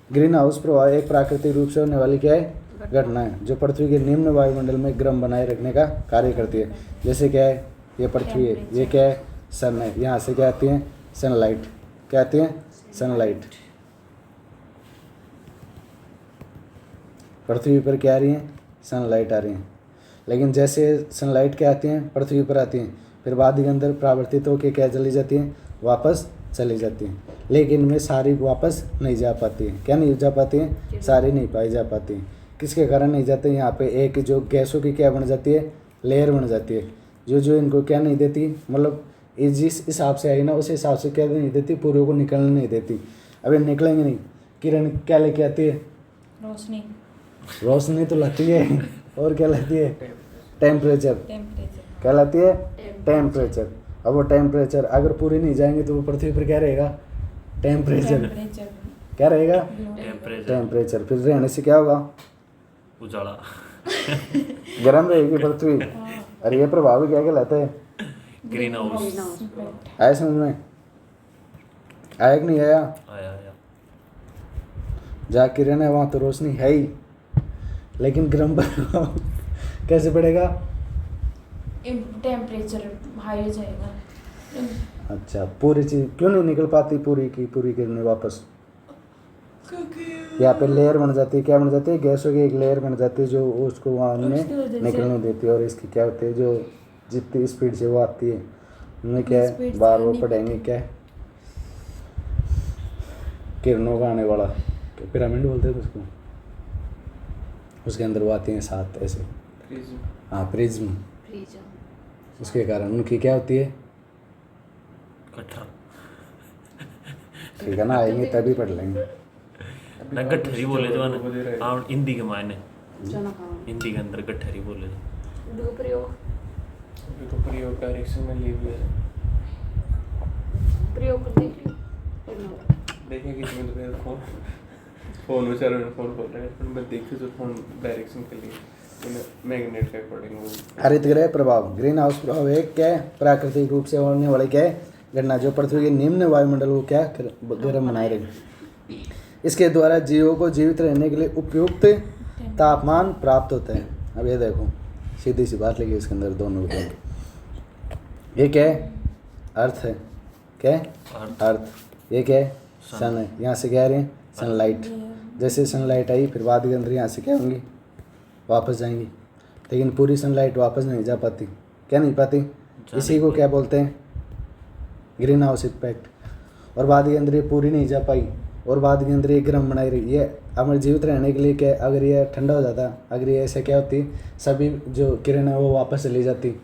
ग्रीन हाउस प्रभाव एक प्राकृतिक रूप से होने वाली क्या है, घटना है, जो पृथ्वी के निम्न वायुमंडल में गर्म बनाए रखने का कार्य करती है। जैसे क्या है, ये पृथ्वी है, ये क्या है, सन है, यहाँ से क्या आती है, सनलाइट, क्या आती है, सनलाइट। पृथ्वी पर क्या आ रही है, सनलाइट आ रही है। लेकिन जैसे सनलाइट क्या आती हैं, पृथ्वी पर आती हैं, फिर वादी के अंदर परावर्तित होकर क्या चली जाती हैं, वापस चली जाती हैं। लेकिन इनमें सारी वापस नहीं जा पाती हैं। क्या नहीं जा पाती हैं, सारी नहीं पाई जा पाती हैं। किसके कारण नहीं जाते, यहाँ पे एक जो गैसों की क्या बन जाती है, लेयर बन जाती है, जो इनको क्या नहीं देती, मतलब जिस हिसाब से आई ना उस हिसाब से क्या नहीं देती, पूरे को निकलने नहीं देती। अभी निकलेंगे नहीं, किरण क्या लेके आती है, रोशनी रोशनी तो लाती है, और क्या लाती है, टेम्परेचर, टेम्परेचर क्या लाती है, टेम्परेचर। अब वो टेम्परेचर अगर पूरी नहीं जाएंगे तो वो पृथ्वी पर क्या रहेगा, टेम्परेचर, क्या रहेगा, टेम्परेचर। फिर रहने से क्या होगा, उजाला, गर्म रहेगी पृथ्वी। अरे ये प्रभाव क्या कहलाता है, ग्रीन हाउस। आया समझ में, आया कि नहीं आया। आया जहाँ किरण है वहाँ तो रोशनी है ही, लेकिन गर्म प्रभाव कैसे पड़ेगा, टेम्परेचर हाई हो जाएगा। अच्छा, पूरी चीज क्यों नहीं निकल पाती, पूरी की पूरी किरणें वापस, यहाँ पे लेयर बन जाती है, क्या बन जाती है, गैसों की एक लेयर बन जाती है जो उसको वहाँ में निकलने देती है। और इसकी क्या होती है, जो जितनी स्पीड से वो आती है, उनमें क्या है, बार वो पढ़ेंगे क्या है, किरणों का आने वाला पिरामिड बोलते हैं उसको, उसके अंदर वो आती हैं 7 ऐसे, हाँ प्रिज्म। उसके कारण उनकी क्या होती है, गठर, ठीक है ना, आएंगे तभी पढ़ लेंगे। ना गठरी बोले जो ना, हाँ हिंदी के मायने, हिंदी के अंदर गठरी बोले जो। तो प्रयोग डायरेक्शन में ले लिया, प्रयोग कर देखिए किसी में तो फोन फोन बेचारे में फोन खोल रहे हैं, मैं देखी तो फोन डायरेक्शन के लिए मैग्नेट के अकॉर्डिंग वो। हरित गृह प्रभाव, ग्रीन हाउस प्रभाव एक क्या है, प्राकृतिक रूप से होने वाले क्या है, घटना, जो पृथ्वी के निम्न वायुमंडल को क्या गर्म बनाए रहे। इसके द्वारा जीवों को जीवित रहने के लिए उपयुक्त तापमान प्राप्त होता है। अब ये देखो सीधी सी बात लगी इसके अंदर दोनों को, ये क्या है, अर्थ है, क्या है, अर्थ, ये क्या है, सन है, यहाँ से क्या आ रही है, सनलाइट। जैसे सनलाइट आई फिर बाद के अंदर यहाँ से क्या होंगी, वापस जाएंगी, लेकिन पूरी सनलाइट वापस नहीं जा पाती, क्या नहीं पाती, इसी को क्या बोलते हैं, ग्रीन हाउस इफेक्ट। और बाद के अंदर ये पूरी नहीं जा पाई, और बाद के अंदर ये गर्म बनाई रही, ये हमारे जीवित रहने के लिए क्या, अगर ये ठंडा हो जाता, अगर ये ऐसे क्या होती, सभी जो किरण है वो वापस चली जाती,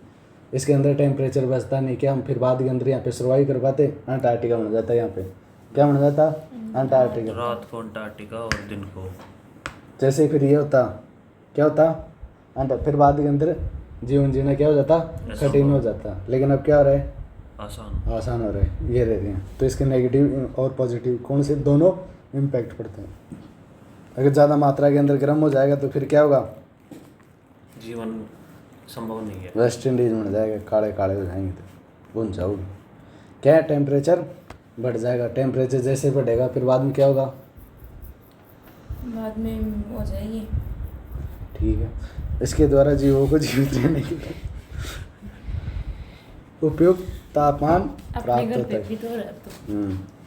इसके अंदर टेम्परेचर बचता नहीं, क्या हम फिर बाद के अंदर यहाँ पे सर्वाइव कर पाते, अंटार्कटिका बन जाता है, यहाँ पे क्या बन जाता, अंटार्कटिका, रात को अंटार्कटिका और दिन को। जैसे फिर ये होता, क्या होता, फिर बाद के अंदर जीवन जीना क्या हो जाता, कठिन हो जाता। लेकिन अब क्या हो रहा है, आसान हो रहा है, ये रहते हैं। तो इसके नेगेटिव और पॉजिटिव कौन से, दोनों इम्पैक्ट पड़ते हैं। अगर ज़्यादा मात्रा के अंदर गर्म हो जाएगा तो फिर क्या होगा, जीवन संभव नहीं है, वेस्ट इंडीज बन जाएगा, काले काले हो जाएंगे, तो बुन जाओगे, क्या है, टेम्परेचर बढ़ जाएगा। टेम्परेचर जैसे बढ़ेगा फिर बाद में क्या होगा, बाद में हो जाएगी, ठीक है। इसके द्वारा जीवों को जीवित रहने के लिए उपयुक्त तापमान अपने प्राप्त घर होता पे है। भी तो रहते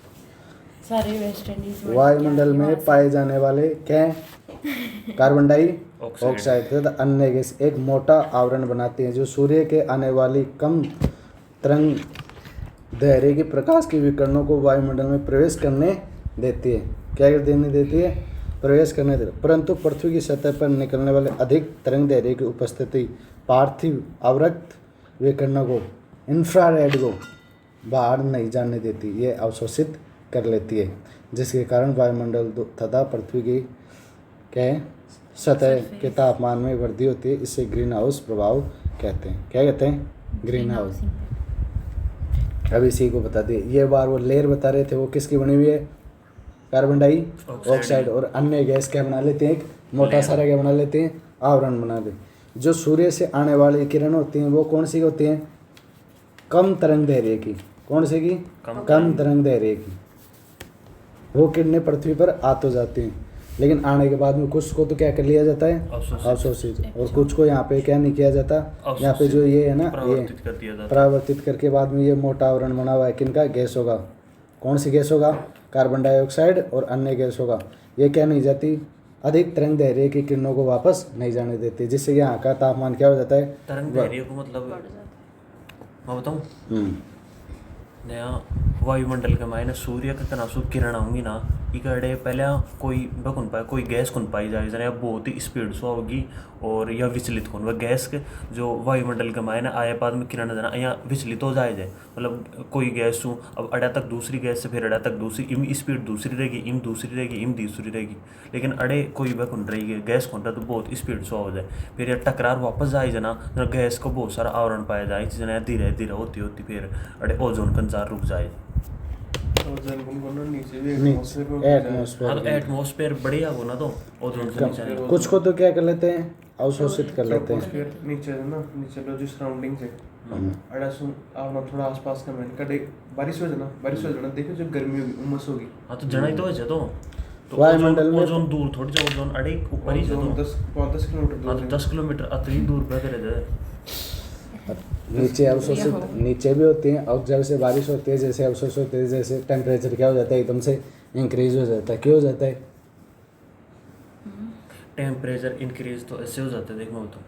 सारे वेस्ट इंडीज में वायुमंडल में पाए जाने वाले क्या है, कार्बन डाइऑक्साइड तथा अन्य गैस एक मोटा आवरण बनाते हैं, जो सूर्य के आने वाली कम तरंग दैर्घ्य के प्रकाश के विकिरणों को वायुमंडल में प्रवेश करने देती है, क्या देने देती है, प्रवेश करने देती है। परंतु पृथ्वी की सतह पर निकलने वाले अधिक तरंग दैर्घ्य की उपस्थिति पार्थिव आवृत विकिरणों को, इंफ्रारेड को बाहर नहीं जाने देती, ये अवशोषित कर लेती है, जिसके कारण वायुमंडल तथा पृथ्वी की क्या है सतह के तापमान में वृद्धि होती है। इसे ग्रीन हाउस प्रभाव कहते हैं। क्या कहते हैं? Green house. अब इसी को बता दिए। ये बार वो लेयर बता रहे थे, वो किसकी बनी हुई है? कार्बन डाइऑक्साइड और अन्य गैस क्या बना लेते हैं? एक मोटा सारा क्या बना लेते हैं? आवरण बना दे। जो सूर्य से आने वाली किरण होती हैं वो कौन सी होती हैं? कम तरंग दैर्घ्य की। कौन सी की? कम तरंग दैर्घ्य की। वो किरणें पृथ्वी पर आ तो जाती हैं, लेकिन आने के बाद में कुछ को तो क्या कर लिया जाता है? अवशोषित। और कुछ को यहाँ पे क्या नहीं किया जाता? यहाँ पे जो ये है ना, ये परावर्तित करके बाद में ये मोटा आवरण बना हुआ है किनका? गैस होगा। कौन सी गैस होगा? कार्बन डाइऑक्साइड और अन्य गैस होगा। ये क्या नहीं जाती? अधिक तरंग दैर्घ्य की किरणों को वापस नहीं जाने देती, जिससे यहाँ का तापमान क्या हो जाता है? तरंग दैर्घ्य को मतलब मैं बताऊँ, नया वायुमंडल के मायने सूर्य के तना सु किरण होंगी ना, इकड़े पहले कोई बकुन पाए, कोई गैस कुन पाई जाए जरा बहुत ही स्पीड से होगी और यह विचलित होने वह गैस के जो वायुमंडल के मायने आए बाद में किरण जना यहाँ विचलित हो जाए मतलब कोई गैस हूँ अब अड़ा तक दूसरी गैस से फिर अड़ा तक दूसरी, इम स्पीड दूसरी रहेगी, इम दूसरी रहेगी, इम तीसरी रहेगी, लेकिन अड़े कोई वह कुन रहेगी गैस खुन रहा तो बहुत स्पीड से हो जाए, फिर यह टकरार वापस जाए जना गैस को बहुत सारा आवरण पाया जाए जना धीरे धीरे होती होती फिर अड़े ओजोन कंचार रुक जाए। एटमॉस्फेयर बढ़िया हो ना तो ओजोन से नीचे कुछ को तो क्या कर लेते हैं? अवशोषित कर लेते हैं। नीचे ना, नीचे लो जो सराउंडिंग्स है अड़ा सुन आवना थोड़ा आसपास का मैंने कड़े बारिश हो जाना देखो जो गर्मी होगी उमस होगी। हाँ तो जना ही तो है तो वायुमंडल में ओजोन दूर थोड़ी जा, ओजोन अड़े ऊपर ही से तो 10 किलोमीटर हाँ तो 10 किलोमीटर अतरी दूर पे करे जाए। नीचे अवशोषित नीचे भी होती हैं और जब से बारिश होती है जैसे अवशोषित होती है जैसे टेम्परेचर क्या हो जाता है एकदम से इंक्रीज हो जाता है। क्यों हो जाता है? टेम्परेचर इंक्रीज तो ऐसे हो जाता है देखो तो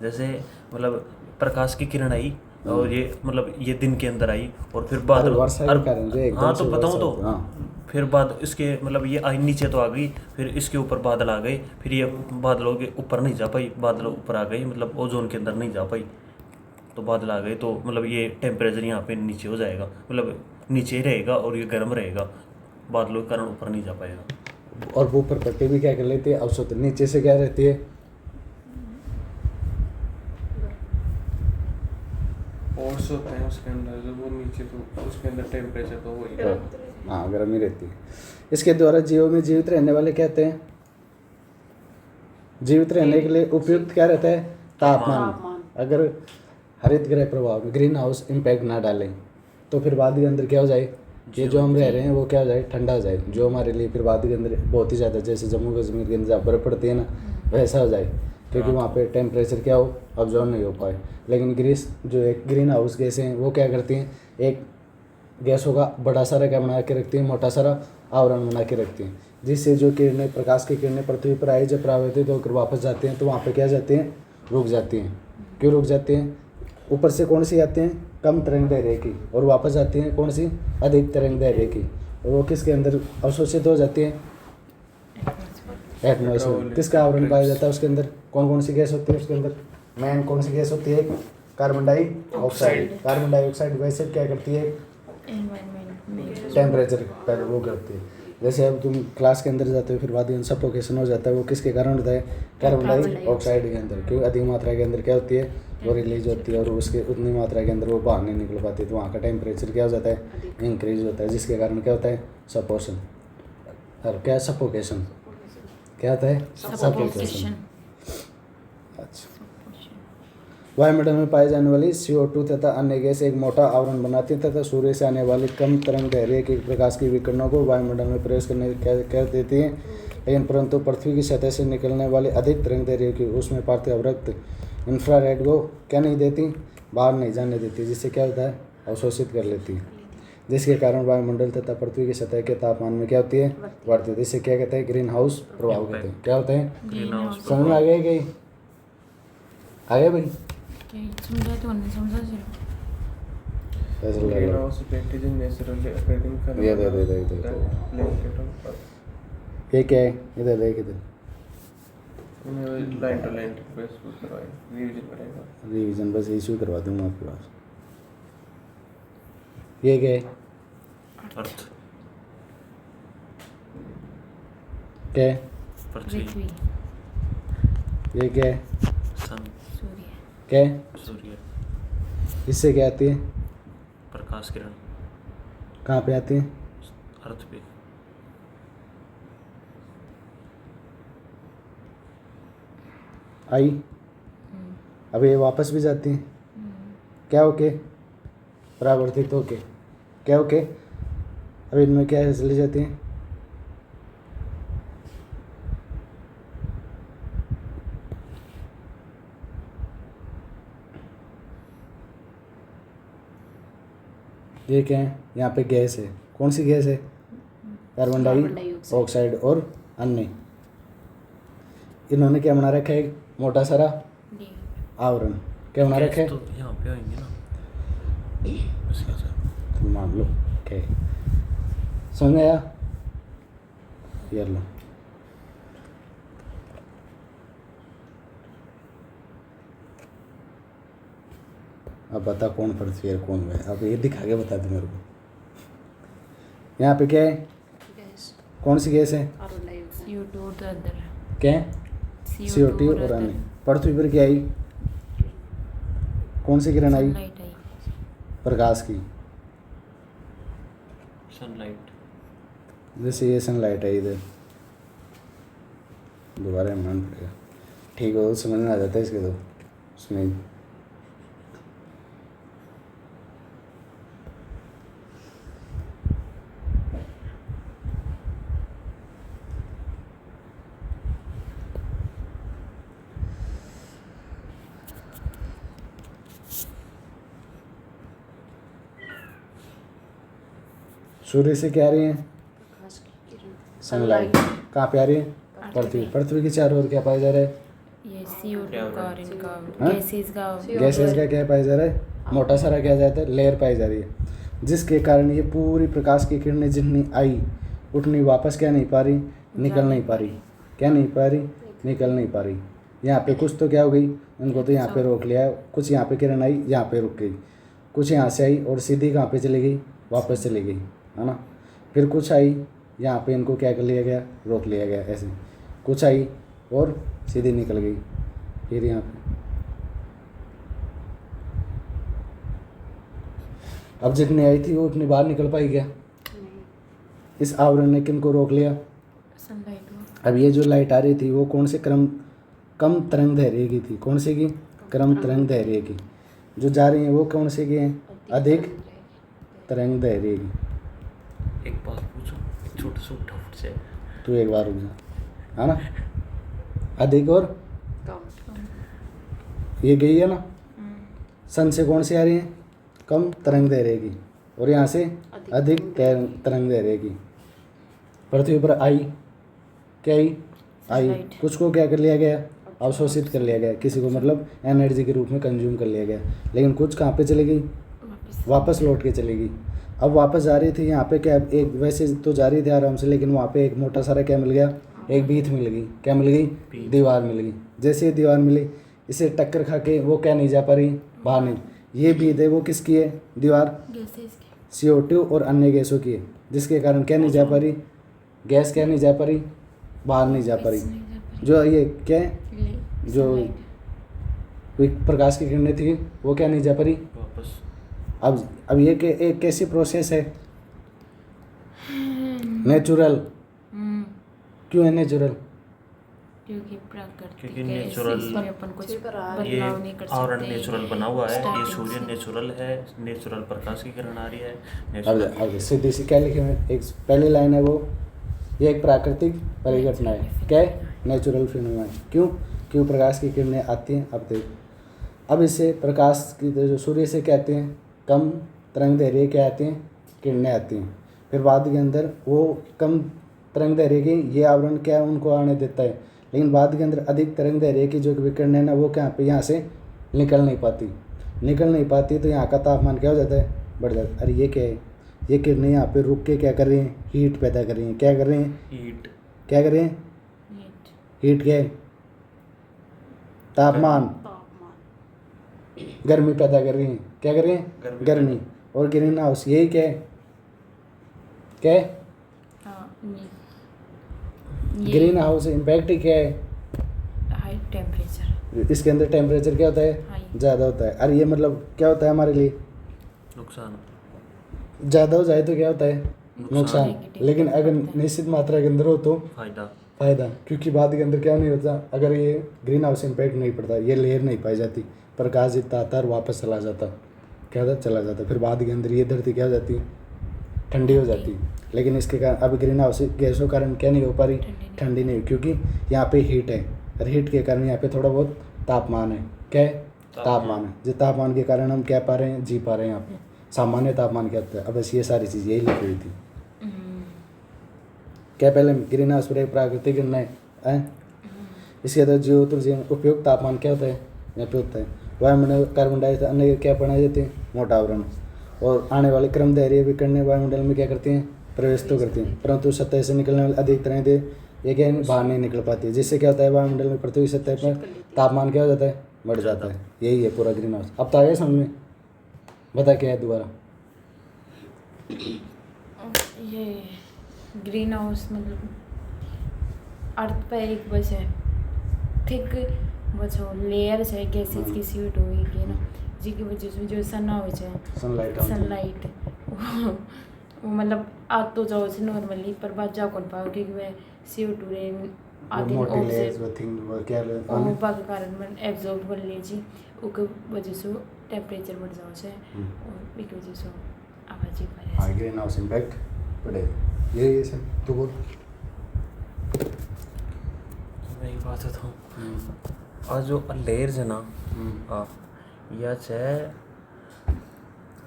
जैसे मतलब प्रकाश की किरण आई और ये मतलब ये दिन के अंदर आई और फिर बाद हाँ तो बताऊँ तो फिर बाद इसके मतलब ये आई नीचे तो आ गई, फिर इसके ऊपर बादल आ गए, फिर ये बादलों के ऊपर नहीं जा पाई, बादल ऊपर आ गए मतलब ओजोन के अंदर नहीं जा पाई तो बादल आ गए तो मतलब ये टेम्परेचर यहाँ पे नीचे हो जाएगा, मतलब नीचे ही रहेगा और ये गर्म रहेगा, बादलों के कारण ऊपर नहीं जा पाएगा। और वो ऊपर पट्टी भी क्या कर लेती है? अवशोषित। नीचे से क्या रहती है? ओट्स होते हैं उसके अंदर जो वो नीचे तो उसके अंदर टेम्परेचर तो वही हाँ गर्मी रहती है। इसके द्वारा जीवों में जीवित रहने वाले कहते हैं जीवित रहने के लिए उपयुक्त क्या रहता है? तापमान। अगर हरित गृह प्रभाव में ग्रीन हाउस इम्पैक्ट ना डालें तो फिर वादी के अंदर क्या हो जाए? ये जो हम रह रहे हैं वो क्या हो जाए? ठंडा हो जाए, जो हमारे लिए फिर वादी के अंदर बहुत ही ज़्यादा जैसे जम्मू कश्मीर के अंदर बर्फ़ पड़ती है ना वैसा हो जाए, क्योंकि वहाँ पे टेम्परेचर क्या हो? ऑब्जर्व नहीं हो पाए। लेकिन ग्रीन हाउस गैसें हैं वो क्या करती हैं? एक गैसों का बड़ा सारा क्या बना के रखती हैं? मोटा सारा आवरण बना के रखती हैं, जिससे जो किरणें प्रकाश की किरणें पृथ्वी पर आई जब परावर्तित होकर वापस जाती हैं तो वहाँ पे क्या जाती हैं? रुक जाती हैं। क्यों रुक जाती हैं? ऊपर से कौन सी आती हैं? कम तरंग दैर्घ्य की, और वापस आती हैं कौन सी? अधिक तरंग दैर्घ्य की, और वो किसके अंदर अवशोषित हो जाती हैं? एटमॉस्फेयर। किसका आवरण पाया जाता है उसके अंदर? कौन कौन सी गैस होती है उसके अंदर? मेन कौन सी गैस होती है? Carbon dioxide. कार्बन डाइऑक्साइड वैसे क्या करती है? टेम्परेचर पर वो करती है। जैसे अब तुम क्लास के अंदर जाते हो फिर बाद में सफोकेशन हो जाता है, वो किसके कारण होता है? कार्बन डाइऑक्साइड के अंदर। क्योंकि अधिक मात्रा के अंदर क्या होती है? वो रिलीज होती है और उसके उतनी मात्रा के अंदर वो बाहर नहीं निकल पाती, तो वहाँ का टेम्परेचर क्या हो जाता है? इंक्रीज होता है, जिसके कारण क्या होता है? सपोषण। और क्या? सफोकेशन। क्या होता है? सफोकेशन। अच्छा। वायुमंडल में पाई जाने वाली CO2 तथा अन्य गैस एक मोटा आवरण बनाती है तथा सूर्य से आने वाली कम तरंग दैर्घ्य के प्रकाश की विकिरणों को वायुमंडल में प्रवेश करने कर देती है, लेकिन परंतु पृथ्वी की सतह से निकलने वाली अधिक तरंग दैर्घ्य की उसमें पार्थिव इंफ्रारेड को क्या नहीं देती? बाहर नहीं जाने देती, जिससे क्या होता है? अवशोषित कर लेती है, जिसके कारण वायुमंडल तथा पृथ्वी की सतह के तापमान में क्या होती है? बढ़ती है। जिससे क्या कहते हैं? ग्रीन हाउस प्रभाव कहते हैं। क्या होते हैं? समझ में आ गया? कहीं आ गया भाई? समझा तो नहीं समझा green house effect is naturally according कर ये क्या है? इधर देख इधर लाइन टू लाइन रिवीजन करेगा। रिवीजन बस इशू करवा दूंगा आपके पास। ये क्या है? अर्थ, क्या है? पृथ्वी, पृथ्वी, ये क्या है? सन, सूर्य, क्या है? सूर्य, इससे क्या आती है? प्रकाश किरण, कहाँ पे आती है? अर्थ पे, आई। अब ये वापस भी जाती है, क्या ओके? परावर्तित होके, क्या ओके? अब इनमें क्या है, चली जाती हैं? ये क्या है? यहाँ पे गैस है, कौन सी गैस है? कार्बन डाइऑक्साइड और अन्य। इन्होंने क्या बना रखा है? एक मोटा सारा डी, आवरण। क्या बना रखा है? तो यहाँ पे आएंगे ना, इसके साथ। तो मान लो क्या है, समझ में आया? ये लो, अब बता कौन पृथ्वी है कौन है? अब ये दिखा के बता दे मेरे को। यहाँ पे क्या है? गैस, कौन सी गैस है? कार्बन डाइऑक्साइड, CO2 और the other, क्या है? CO2 और other, अन्य। पृथ्वी पर क्या आई? कौन सी किरण आई? sunlight आई, प्रकाश की। सनलाइट, जैसे ये सनलाइट है इधर, दोबारा मान पड़ेगा, ठीक हो? समझ में आ जाता है इसके तो उसमें। सूर्य से क्या आ रही है? प्रकाश की किरण, सनलाइट। कहाँ पे आ रही है? पृथ्वी। पृथ्वी के चारों ओर क्या पाया जा रहा है? ये CO2 का और इनका हाँ? गैसेस का गैसेस का क्या पाया जा रहा है? मोटा सारा क्या जाता है? लेयर पाई जा रही है, जिसके कारण ये पूरी प्रकाश की किरणें जितनी आई उतनी वापस क्या नहीं पा रही? निकल नहीं पा रही। क्या नहीं पा रही? निकल नहीं पा रही। यहाँ पे कुछ तो क्या हो गई, उनको तो यहाँ पे रोक लिया, कुछ यहाँ पे किरण आई यहाँ पे रुक गई, कुछ यहाँ से आई और सीधी कहाँ पे चली गई? वापस चली गई, है ना? फिर कुछ आई यहाँ पे, इनको क्या कर लिया गया? रोक लिया गया ऐसे। कुछ आई और सीधी निकल गई, फिर यहाँ पे। अब जितनी आई थी वो उतनी बाहर निकल पाई क्या? इस आवरण ने किनको रोक लिया? सनलाइट को, अब ये जो लाइट आ रही थी वो कौन से कम तरंग दैर्घ्य की थी? कौन से की? कम तरंग दैर्घ्य की। जो जा रही हैं वो कौन से की हैं? अधिक तरंग दैर्घ्य की। एक बात पूछो, छोटा सा डाउट से, तू एक बार रुक जा, है ना? अधिक और कम, ये गई है ना? सन से कौन सी आ रही है? कम तरंग दैर्घ्य की, और यहाँ से अधिक तरंग दैर्घ्य की। पृथ्वी पर आई क्या आई? आई। Sunlight। कुछ को क्या कर लिया गया? अवशोषित कर लिया गया, किसी को मतलब एनर्जी के रूप में कंज्यूम कर लिया गया। लेकिन कुछ कहाँ पे चली गई? वापस लौट के चली गई। अब वापस जा रही थी यहाँ पे क्या, एक वैसे तो जा रही थी आराम से, लेकिन वहाँ पे एक मोटा सारा क्या मिल गया? एक बीथ मिल गई। क्या मिल गई? दीवार मिल गई। जैसे ही दीवार मिली, इसे टक्कर खा के वो क्या नहीं जा पा रही? बाहर नहीं। ये बीथ है वो किसकी है? दीवार गैसेस की, CO2 और अन्य गैसों की है, जिसके कारण क्या नहीं जा पा रही? गैस क्या नहीं जा पा रही? बाहर नहीं जा पा रही। जो ये क्या है, जो प्रकाश की किरणें थी वो क्या नहीं जा पा रही? वापस। अब ये एक कैसी प्रोसेस है? नेचुरल। क्यों है नेचुरल? क्योंकि प्राकृतिक क्योंकि है, नेचुरल, इसमें अपन कुछ ये बदलाव नहीं कर सकते। आवरण नेचुरल बना हुआ है, ये Starting सूर्य से। नेचुरल है, नेचुरल प्रकाश की किरण आ रही है, अब नेचुरल। अब सीधी सी क्या लिखे हुए? एक पहली लाइन है वो, ये एक प्राकृतिक परिघटना है। क्या है? Natural phenomena. क्यों प्रकाश की किरणें आती हैं? अब देख, अब इससे प्रकाश की जो सूर्य से क्या आते हैं? कम तरंग दैर्घ्य क्या आती हैं? किरणें आती हैं। फिर बाद के अंदर वो कम तरंग दैर्घ्य की ये आवरण क्या है? उनको आने देता है, लेकिन बाद के अंदर अधिक तरंग दैर्घ्य की जो विकिरण है ना, वो क्या पे यहाँ से निकल नहीं पाती। तो यहाँ का तापमान क्या हो जाता है? बढ़ जाता है। अरे ये क्या है? ये किरणें यहाँ पे रुक के क्या कर रही हैं? हीट पैदा कर रही हैं। क्या कर रही हैं? हीट, क्या कर रही हैं? हीट क्या है? तापमान, गर्मी पैदा कर रही हैं। क्या कर रही हैं? गर्मी। और ग्रीन हाउस, यही क्या है? क्या है? हाँ ये ग्रीन हाउस इम्पैक्ट ही क्या है? हाई टेम्परेचर, इसके अंदर टेम्परेचर क्या होता है? हाई। ज़्यादा होता है। अरे ये मतलब क्या होता है हमारे लिए? नुकसान। ज़्यादा हो जाए तो क्या होता है? नुकसान। नेगेटिव लेकिन अगर करता है। निश्चित मात्रा के अंदर हो तो फायदा। फायदा, क्योंकि बाद के अंदर क्या नहीं होता, अगर ये ग्रीन हाउस इम्पैक्ट नहीं पड़ता, ये लेयर नहीं पाई जाती, प्रकाश जितना आता है और वापस चला जाता, क्या होता, चला जाता, फिर बाद के अंदर ये धरती क्या हो जाती, ठंडी हो जाती। लेकिन इसके कारण अब ग्रीन हाउस गैसों के कारण क्या नहीं हो पा रही, ठंडी नहीं, क्योंकि यहाँ पे हीट है, और हीट के कारण यहाँ पे थोड़ा बहुत तापमान है। क्या है? तापमान है। जिस तापमान के कारण हम क्या पा रहे हैं, जी पा रहे हैं यहाँ पे। सामान्य तापमान क्या होता है? अब बस ये सारी चीज़ यही लिखी हुई थी। क्या पहले ग्रीन हाउस पर एक प्राकृतिक घटना है? इसके अंदर जीव उपयोग तापमान क्या होता है? यहाँ पे होता है वायुमंडल कार्बन डाइऑक्साइड अन्य क्या बनाए जाते हैं? मोटा आवरण। और आने वाले क्रम दायरे विकिरण वायुमंडल में क्या करती हैं? प्रवेश तो करती हैं, परंतु सतह से निकलने वाली अधिक तरह से ये क्या बाहर नहीं निकल पाती है, जिससे क्या होता है वायुमंडल में पृथ्वी सतह पर तापमान क्या हो जाता है? बढ़ जाता है। यही है पूरा ग्रीन हाउस। अब तो आया समझ में? बता क्या है दोबारा? ये ग्रीन हाउस मतलब अर्थ पर एक बस है थिक बस हो लेयर है गैसेज की सीट होगी ना, जिसकी वजह से जो सन हो जाए सनलाइट वो मतलब आग तो जाओ से नॉर्मली पर बात जाओ कौन पाओ क्योंकि वह CO2 रे आदि बाकी कारण मन एब्जॉर्ब कर लीजिए उसके वजह से टेम्परेचर बढ़ जाओ से और इसकी वजह से आवाज़ ही पर हाँ ग्रीन हाउस इम्पैक्ट पड़ेगा। ये सब तो बोल। मैं एक बात बताऊँ, और जो लेयर्स है ना, या चाहे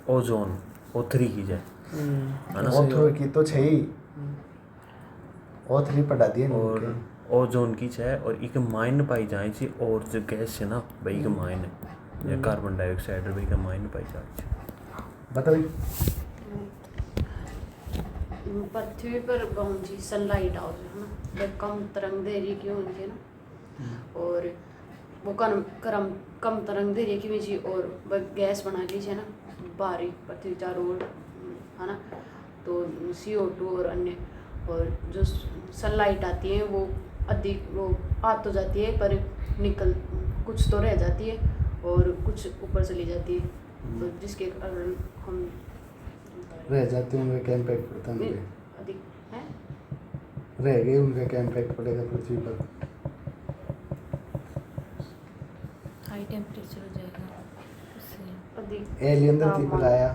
ओजोन O3 की जाए है ना, O3 की तो छह ही O3 पढ़ा दिए और ओजोन की चाहे और एक माइन पाई जाए छी, और जो गैस है ना भाई का माइन है या कार्बन डाइऑक्साइड भाई का माइन पाई जाए। बता भाई। पृथ्वी पर कौन सी सनलाइट आओ है ना, जब कम तरंग दैर्घ्य की होती है ना, और वो कम तरंग दैर्घ्य की वजह और वह गैस बना लीजिए ना बाहरी पृथ्वी चारों ओर है ना, तो CO2 और अन्य, और जो सनलाइट आती है वो अधिक वो आ तो जाती है पर निकल कुछ तो रह जाती है और कुछ ऊपर चली जाती है, तो जिसके कारण हम रह जाते होंगे, क्या इम्पैक्ट पड़ता है उनके? अधिक है रह गए उनका क्या इम्पैक्ट पड़ेगा पृथ्वी पर? हाई टेम्परेचर हो जाएगा उससे अधिक एलियन धरती पर तापमान। आया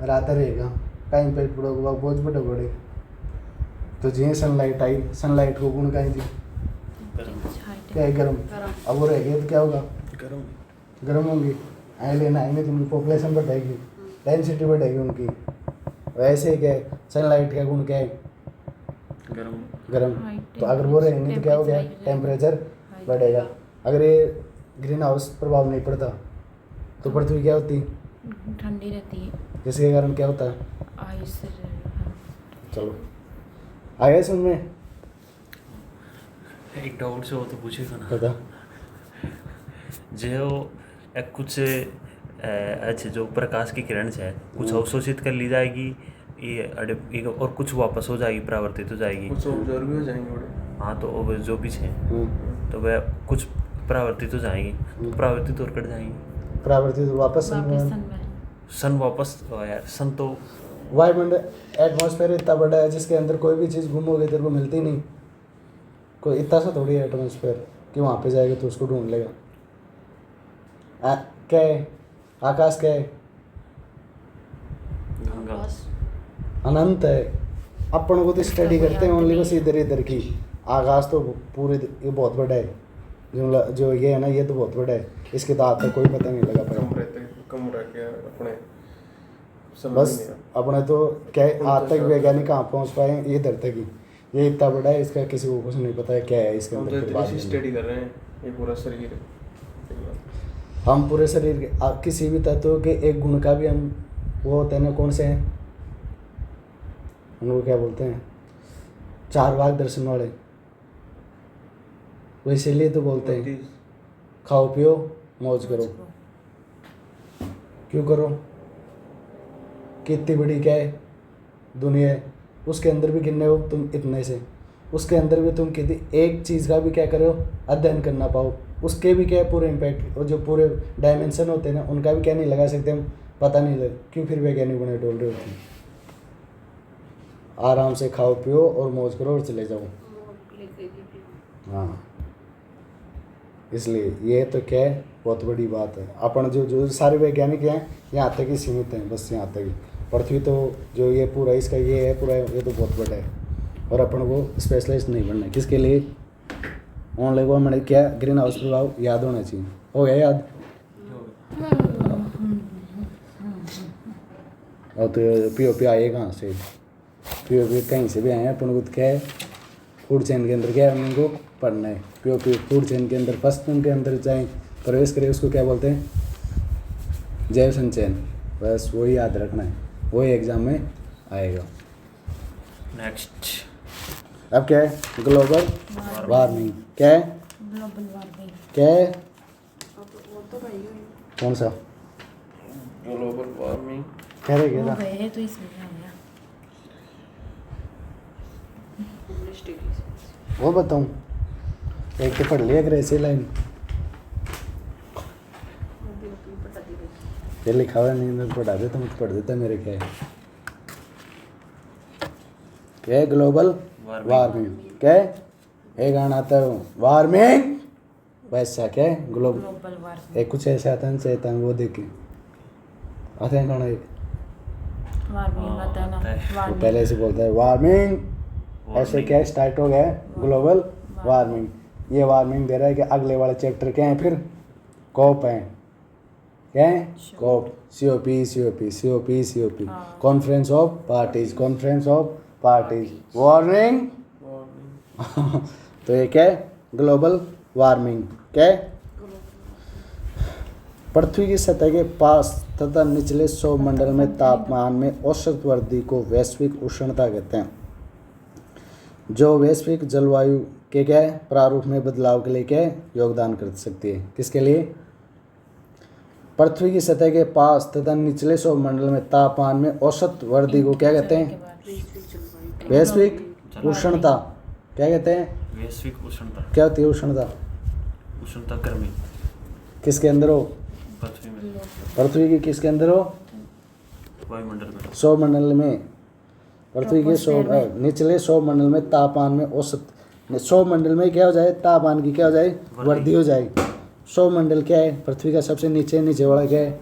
रात रहेगा, का इम्पैक्ट पड़ेगा? बहुत बड़ा बढ़ेगा। तो जी सनलाइट आई, सनलाइट को गुण कहीं थी क्या है? गर्म। अब वो रह गए तो क्या होगा? गर्म होंगी। एलियन आएंगे तो उनकी पॉपुलेशन बढ़ेगी, डेंसिटी बढ़ेगी उनकी। वैसे ही क्या है, सनलाइट का गुण क्या है? गर्म। तो अगर वो रहेंगे तो क्या हो गया? टेम्परेचर बढ़ेगा। अगर ये ग्रीन हाउस प्रभाव नहीं पड़ता तो पृथ्वी क्या होती? ठंडी रहती है, जिसके कारण क्या होता है? आइस। चलो आ गया समझ में? एक डाउट से हो तो पूछेगा ना, पता जो कुछ अच्छे जो प्रकाश की किरण है कुछ अवशोषित कर ली जाएगी ये और कुछ वापस हो जाएगी, परावर्तित हो जाएगी। कुछ ऑब्जर्व भी हो जाएंगे बड़े। हाँ तो वो जो भी है तो वह कुछ परावर्तित हो जाएंगी, तो परावर्तित और कट जाएंगी, परावर्तित वापस सन वापस यार सन तो वायुमंडल एटमॉस्फेयर इतना बड़ा है जिसके अंदर कोई भी चीज़ गुम हो गई तेरे को मिलती नहीं। कोई इतना सा थोड़ी है एटमॉस्फेयर कि वहाँ पे जाएगा तो उसको ढूंढ लेगा। क्या है? आकाश क्या है? बस अनंत है। अपन को तो स्टडी करते हैं ओनली बस इधर इधर की। आकाश तो पूरे ये बहुत बड़ा है, जो ये है ना ये तो बहुत बड़ा है, इसके तो आज तक कोई पता नहीं लगा पाया। कम रह के अपने बस अपने तो क्या आज तक वैज्ञानिक कहाँ पहुँच पाए ये इधर तक ही। ये इतना बड़ा है, इसका किसी को कुछ नहीं पता है क्या है इसके अंदर। तो स्टडी कर रहे हैं ये पूरा शरीर, हम पूरे शरीर के किसी भी तत्व के एक गुण का भी हम वो होते हैं ना, कौन से हैं उनको क्या बोलते हैं? चार भाग दर्शन वाले। वो इसीलिए तो बोलते हैं खाओ पियो मौज करो। क्यों करो? कितनी बड़ी क्या है दुनिया है, उसके अंदर भी गिनने हो तुम इतने से, उसके अंदर भी तुम किसी एक चीज़ का भी क्या करो अध्ययन करना पाओ, उसके भी क्या है पूरे इम्पैक्ट और जो पूरे डायमेंशन होते हैं ना उनका भी क्या नहीं लगा सकते हम, पता नहीं लगे क्यों फिर वैज्ञानिक बने डोल रहे होते हैं। आराम से खाओ पियो और मौज करो और चले जाओ। हाँ, इसलिए ये तो क्या है बहुत बड़ी बात है। अपन जो जो सारे वैज्ञानिक हैं यहाँ तक ही सीमित हैं, बस यहाँ तक ही। पृथ्वी तो जो ये पूरा इसका ये है पूरा, ये तो बहुत बड़ा है और अपन को स्पेशलिस्ट नहीं बनना है। किसके लिए? ऑनलाइन को मैंने क्या ग्रीन हाउस प्रभाव याद होना चाहिए। हो गया याद? और तो पी आए कहाँ से? पी कहीं से भी आए हैं। अपन को क्या है फूड चेन के अंदर क्या है उनको पढ़ना है। पी फूड चेन के अंदर फर्स्ट उनके अंदर चाहे प्रवेश करे उसको क्या बोलते हैं? जैव संचयन। बस वही याद रखना है, वही एग्जाम में आएगा। नेक्स्ट अब क्या है? Global warming. क्या है? Global warming. क्या है? वो तो भाई कौन सा ग्लोबल वार्मिंग कह रहे हो क्या? गए हैं तो इसमें क्या आया? इंग्लिश डिग्री वो बताऊँ? एक तो पढ़ लिया ग्रेसी लाइन भी अपनी पता दी गई। ये लिखा हुआ नहीं मैं पढ़ा देता, मुझे पढ़ देता मेरे क्या है? क्या है? Global warming. क्या है? एक गाना आता है वार्मिंग, वैसा क्या है ग्लोबल। Global warming. एक कुछ ऐसा आता है चेता वो देखे आते हैं गाना एक वार्मिंग आता है ना, वो वार्मिंग। पहले ऐसे बोलता है वार्मिंग, ऐसे क्या स्टार्ट हो गया ग्लोबल वार्मिंग। ये वार्मिंग दे रहा है कि अगले वाले चैप्टर क्या है फिर? कॉप है। क्या है? Cop. COP conference of parties, conference of parties. Warning तो ये क्या है? Global warming. क्या है? पृथ्वी की सतह के पास तथा निचले सौरमंडल में तापमान में औसत वृद्धि को वैश्विक उष्णता कहते हैं, जो वैश्विक जलवायु के क्या है प्रारूप में बदलाव के लिए क्या है योगदान कर सकती है। किसके लिए? पृथ्वी की सतह के पास तथा निचले सौरमंडल में तापमान में औसत वृद्धि को क्या कहते हैं? वैश्विक उष्णता। क्या कहते हैं? वैश्विक उष्णता। क्या होती है उष्णता? उष्णता गर्मी किसके अंदर हो? पृथ्वी में, पृथ्वी की किसके अंदर हो? वायुमंडल में। सौरमंडल में। पृथ्वी के निचले सौरमंडल में तापमान में औसत, सौरमंडल में क्या हो जाए तापमान की क्या हो जाए वृद्धि हो जाए। सौरमंडल क्या है? पृथ्वी का सबसे नीचे वाला क्या है?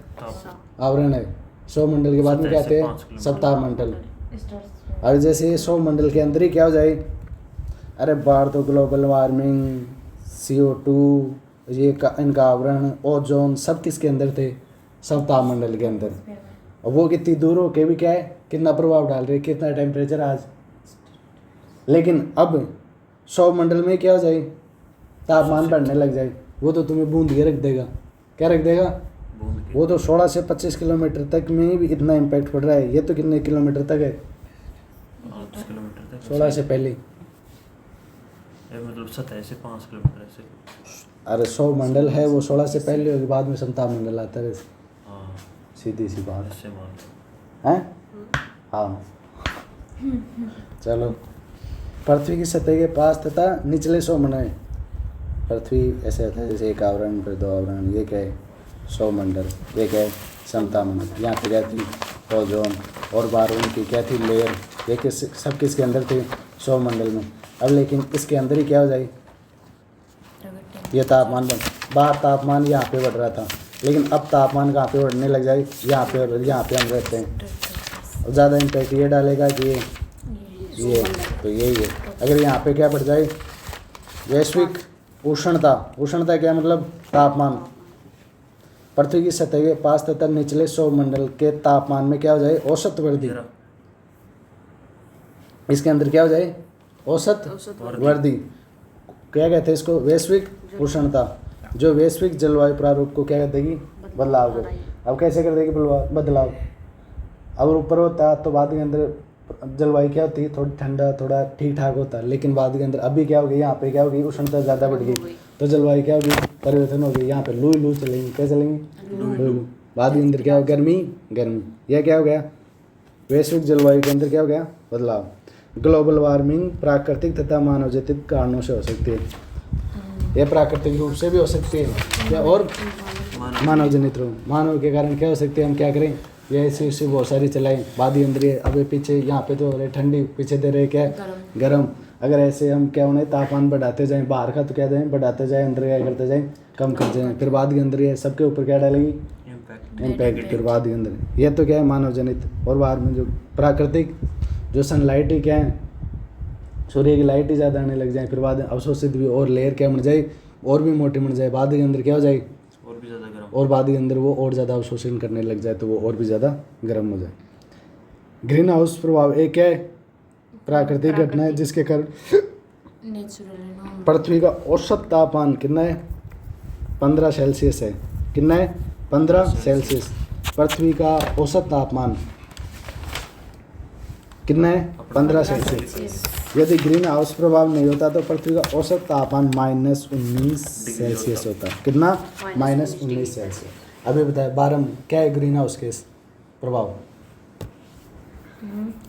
आवरण है। सौरमंडल के बाद में क्या आते हैं? सप्ताहमंडल। और जैसे ये सौरमंडल के अंदर ही क्या हो जाए, अरे बाहर तो ग्लोबल वार्मिंग, CO2 ये इनका आवरण, ओजोन सब किसके अंदर थे? सब तापमंडल के अंदर। और वो कितनी दूर हो के भी क्या है कितना प्रभाव डाल रहे, कितना टेम्परेचर आज। लेकिन अब सौरमंडल में क्या हो जाए तापमान बढ़ने लग जाए, वो तो तुम्हें बूंद के रख देगा। क्या रख देगा? वो तो 16 से 25 किलोमीटर तक में भी इतना इम्पैक्ट पड़ रहा है। ये तो कितने किलोमीटर तक है? 5 किलोमीटर तक। 16 से पहले मतलब 7 से 5 किलोमीटर ऐसे। अरे सौरमंडल है वो 16 से पहले होगी, बाद में तापमंडल आता है। वैसे हाँ, सीधी सी बात ऐसे मान लो। है। हाँ चलो, पृथ्वी की सतह के पास तथा निचले सौरमंडल, पृथ्वी ऐसे होता है जैसे एक आवरण फिर दो आवरण, ये क्या है सौरमंडल, ये क्या है समतामंडल। यहाँ पे क्या थी ओजोन और बाहर उनकी क्या थी लेयर, ये किस सब किसके अंदर थे सौरमंडल में। अब लेकिन इसके अंदर ही क्या हो जाए ये तापमान बाहर तापमान यहाँ पे बढ़ रहा था, लेकिन अब तापमान कहाँ पे बढ़ने लग जाए यहाँ पे, और यहाँ पे हम रहते हैं। और ज़्यादा इम्पैक्ट ये डालेगा कि ये तो यही है। अगर यहाँ पे क्या बढ़ जाए वैश्विक उष्णता, उष्णता क्या मतलब तापमान, पृथ्वी की सतह के पास तथा निचले सौरमंडल के तापमान में क्या हो जाए औसत वृद्धि। इसके अंदर क्या हो जाए औसत वृद्धि। क्या कहते हैं इसको? वैश्विक उष्णता, जो वैश्विक जलवायु प्रारूप को क्या कर देगी बदलाव कर। अब कैसे कर देगी बदलाव? अब ऊपर होता है तो बाद के अंदर जलवायु क्या होती है थोड़ी ठंडा थोड़ा ठीक ठाक होता है, लेकिन बाद के अंदर अभी क्या हो गई यहाँ पे क्या होगी उष्णता ज़्यादा बढ़ गई तो जलवायु क्या होगी परिवर्तन हो गई। यहाँ पे लू चलेंगी, क्या चलेंगी लू। बाद के अंदर क्या हो गर्मी, यह क्या हो गया वैश्विक जलवायु के अंदर क्या हो गया बदलाव। ग्लोबल वार्मिंग प्राकृतिक तथा मानवजनित कारणों से हो सकती है। यह प्राकृतिक रूप से भी हो सकती है क्या और मानव जनित रूप। मानव के कारण क्या हो सकती है, हम क्या करें, ये ऐसी बहुत सारी चलाएं बाद अंदर अभी पीछे यहाँ पे तो हो रहे ठंडी, पीछे दे रहे क्या गर्म। अगर ऐसे हम क्या उन्हें तापमान बढ़ाते जाएं बाहर का तो क्या जाएं बढ़ाते जाएं, अंदर क्या करते जाएं कम कर जाएं, फिर बाद के अंदर ये सबके ऊपर क्या डालेगी इम्पैक्ट, फिर बाद के अंदर ये तो क्या है मानव जनित। और बाहर में जो प्राकृतिक जो सनलाइट ही क्या है, सूर्य की लाइट ही ज़्यादा आने लग जाए, फिर बाद में अवशोषित भी और लेयर क्या बन जाए और भी मोटी बन जाए, बाद के अंदर क्या हो जाए और भी ज़्यादा गर्म, और बाद के अंदर वो और ज़्यादा अवशोषण करने लग जाए तो वो और भी ज़्यादा गर्म हो जाए। ग्रीन हाउस प्रभाव एक है प्राकृतिक घटना है जिसके कारण नेचुरल पृथ्वी का औसत तापमान कितना है 15 सेल्सियस है। कितना है 15 सेल्सियस। पृथ्वी का औसत तापमान कितना है 15 सेल्सियस। यदि ग्रीन हाउस प्रभाव नहीं होता तो पृथ्वी का औसत तापमान -19 सेल्सियस होता। कितना -19 सेल्सियस। अभी बताए 12 क्या है ग्रीन हाउस के प्रभाव।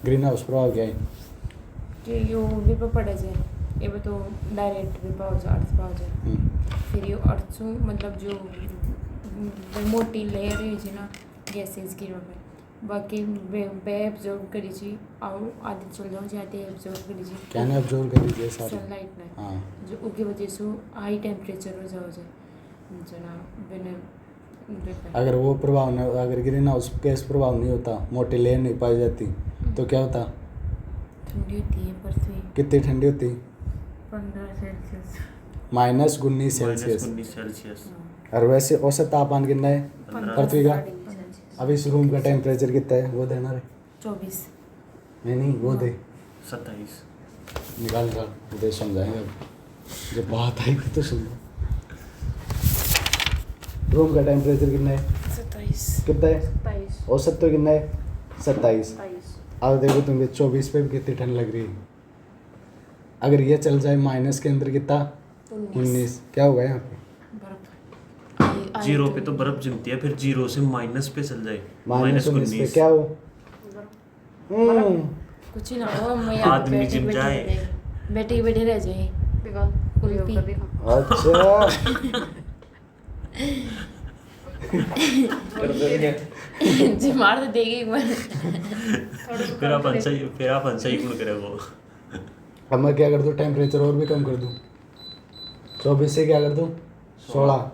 ग्रीन हाउस प्रभाव क्या है कि यो विपा पड़े जाए ये तो डायरेक्ट विपा हो जाए अर्थ पाओ जाए, फिर यो अर्थ से मतलब जो मोटी लेयर है ना गैसेस की में बाकी बे एब्जॉर्ब करी छी और आदि चल जाओ जाते एब्जॉर्ब करी छी क्या ना एब्जॉर्ब करी छी सारी सनलाइट में हाँ जो उनकी वजह से हाई टेम्परेचर हो जाए जना बिना अगर वो प्रभाव न अगर ग्रीन हाउस गैस प्रभाव नहीं होता मोटी लेयर नहीं पाई जाती तो क्या होता ठंडी होती है पृथ्वी कितनी ठंडी होती 15 सेल्सियस -19 सेल्सियस। सेल्सियस। और वैसे औसत तापमान कितना है पृथ्वी का। अब इस रूम का टेम्परेचर कितना है वो देना रे 24 नहीं वो दे 27। निकाल उधर समझाएंगे अब जब बात आएगी तो सुनो। रूम का टेम्परेचर कितना है 27 कितना है 27 औसत तो कितना है 27। 27 अब देखो तुम्हें 24 पे भी कितनी ठंड लग रही है। अगर ये चल जाए माइनस के अंदर कितना 19 क्या होगा यहाँ पे जीरो पे तो बर्फ जमती है, फिर जीरो से माइनस पे चल जाए -19 पे क्या हो कुछ ही ना हो मैं आदमी जिम जाए बैठे बैठे रह जाए बिकॉज अच्छा जी मार तो देगी एक बार फिर अपन सही गुण करे वो। अब मैं क्या कर दूँ टेम्परेचर और भी कम कर दूँ 24 से क्या कर दूँ 16।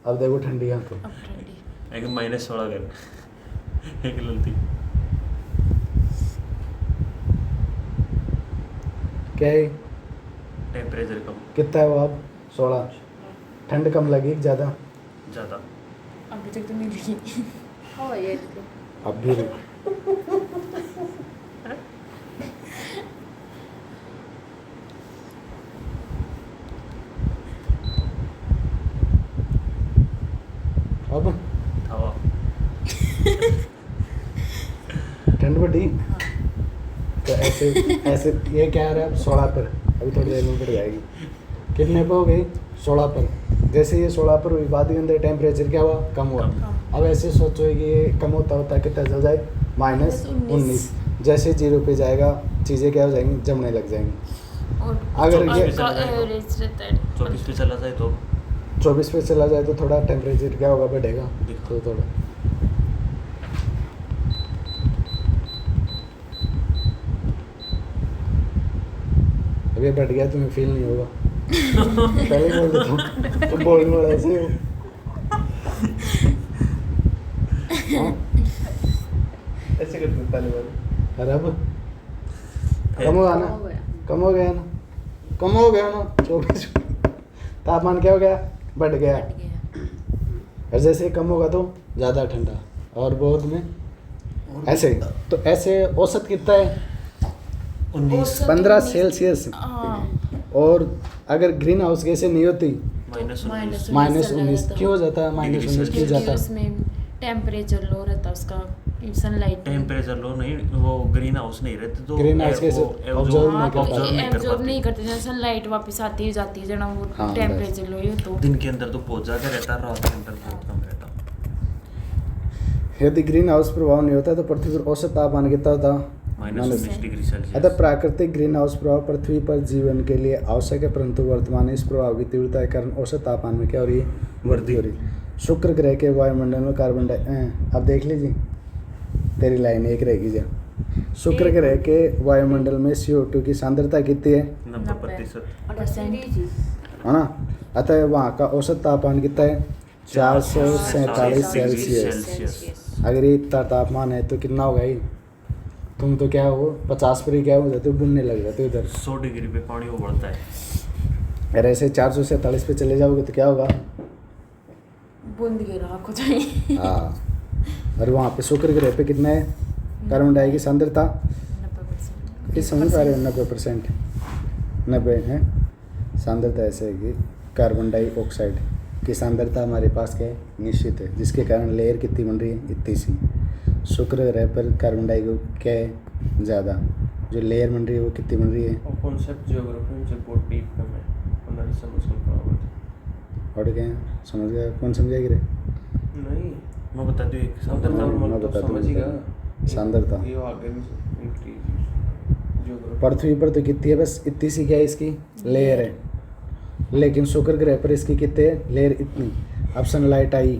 अब देखो ठंडी यहाँ पे अब ठंडी एक -16 कर एक गलती क्या है टेम्परेचर कम कितना है वो अब 16। ठंड कम लगी ज़्यादा ज़्यादा अभी तक तो नहीं लगी हाँ ये अब भी अब हवा ठंड बढ़ी तो ऐसे ऐसे ये क्या आ रहा है अब 16 पर। अभी थोड़ी देर में बढ़ जाएगी कितने पे हो गई 16 पर। जैसे ये 16 पर हुई बाद के अंदर टेम्परेचर क्या हुआ कम हुआ। अब ऐसे सोचो कि ये कम होता होता कितना चल जाए -19। जैसे 0 पे जाएगा चीज़ें क्या हो जाएंगी जमने लग जाएंगी। और अगर ये एवरेज रहता है 24 पे चला जाए तो 24 पे चला जाए तो थोड़ा टेम्परेचर क्या होगा बढ़ेगा तो थोड़ा अब ये बढ़ गया तुम्हें फील नहीं होगा पहले बोल देता हूँ तो बोलने वाला ऐसे हो। हाँ? ऐसे करते हैं पहले बार अरे अब कम होगा ना कम हो गया ना कम हो गया ना 24 तापमान क्या हो गया बढ़ गया। बढ़ गया और जैसे ही कम होगा तो ज़्यादा ठंडा और बहुत में ऐसे तो ऐसे औसत कितना है 19 15 सेल्सियस। हाँ और अगर ग्रीन हाउस गैसें नहीं होती -19 -19 क्यों हो जाता है -19 क्यों जाता है। उसमें टेम्परेचर लो रहता उसका सनलाइट टेम्परेचर लो नहीं वो ग्रीन हाउस नहीं रहते तो ग्रीन हाउस कैसे ऑब्जर्व नहीं कर observe नहीं कर एब्जॉर्ब पाती। नहीं करते जैसे सनलाइट वापस आती है जाती है जना वो हाँ, टेम्परेचर लो ही तो दिन के अंदर तो बहुत ज़्यादा रहता है, रात के अंदर बहुत कम रहता। यदि ग्रीन हाउस प्रभाव नहीं होता तो पृथ्वी पर औसत तापमान कितना होता? -19 डिग्री सेल्सियस। अतः प्राकृतिक ग्रीन हाउस प्रभाव पृथ्वी पर जीवन के लिए आवश्यक है, परंतु वर्तमान में इस प्रभाव की तीव्रता के कारण औसत तापमान में क्या हो रही है? वृद्धि हो रही है। शुक्र ग्रह के वायुमंडल में कार्बन डाइऑक्साइड, अब देख लीजिए तेरी लाइन एक रहेगी जा। शुक्र ग्रह के वायुमंडल में CO2 की सांद्रता कितनी है? 90%। है ना। अतः वहाँ का औसत तापमान कितना है? 447 सेल्सियस। सेल्सियस। अगर ये इतना तापमान है तो कितना होगा ये? तुम तो क्या हो 50 पर ही क्या हो जाते हो, बुनने लग जाते हो इधर। 100 डिग्री पे पानी उबलता है। अगर ऐसे 447 पे चले जाओगे तो क्या होगा? बूंद के राख हो जाएगी। हाँ। और वहाँ पे शुक्र ग्रह पे कितना है कार्बन डाइऑक्साइड की सांद्रता? 90%। किस समझ पा रहे हो? 90%। 90 है सांद्रता। ऐसे है कि कार्बन डाइऑक्साइड की सांद्रता हमारे पास क्या है? निश्चित है, जिसके कारण लेयर कितनी बन रही है? इतनी सी। शुक्र ग्रह पर कार्बन डाइऑक्साइड क्या है? ज़्यादा। जो लेयर बन रही है वो कितनी बन रही है? और कॉन्सेप्ट ज्योग्राफी में से बहुत डीप कम है, उन्होंने समझ कर पाओगे और क्या है? समझ गया? कौन समझाएगी रे? नहीं मैं बता दूँ एक सांद्रता। मैं बता दूँ। समझिएगा सांद्रता ये आगे भी इंक्रीज ज्योग्राफी पृथ्वी पर तो कितनी है? बस इतनी सी क्या है इसकी लेयर है, लेकिन शुक्र ग्रह पर इसकी कितने है? लेयर इतनी। अब सनलाइट आई,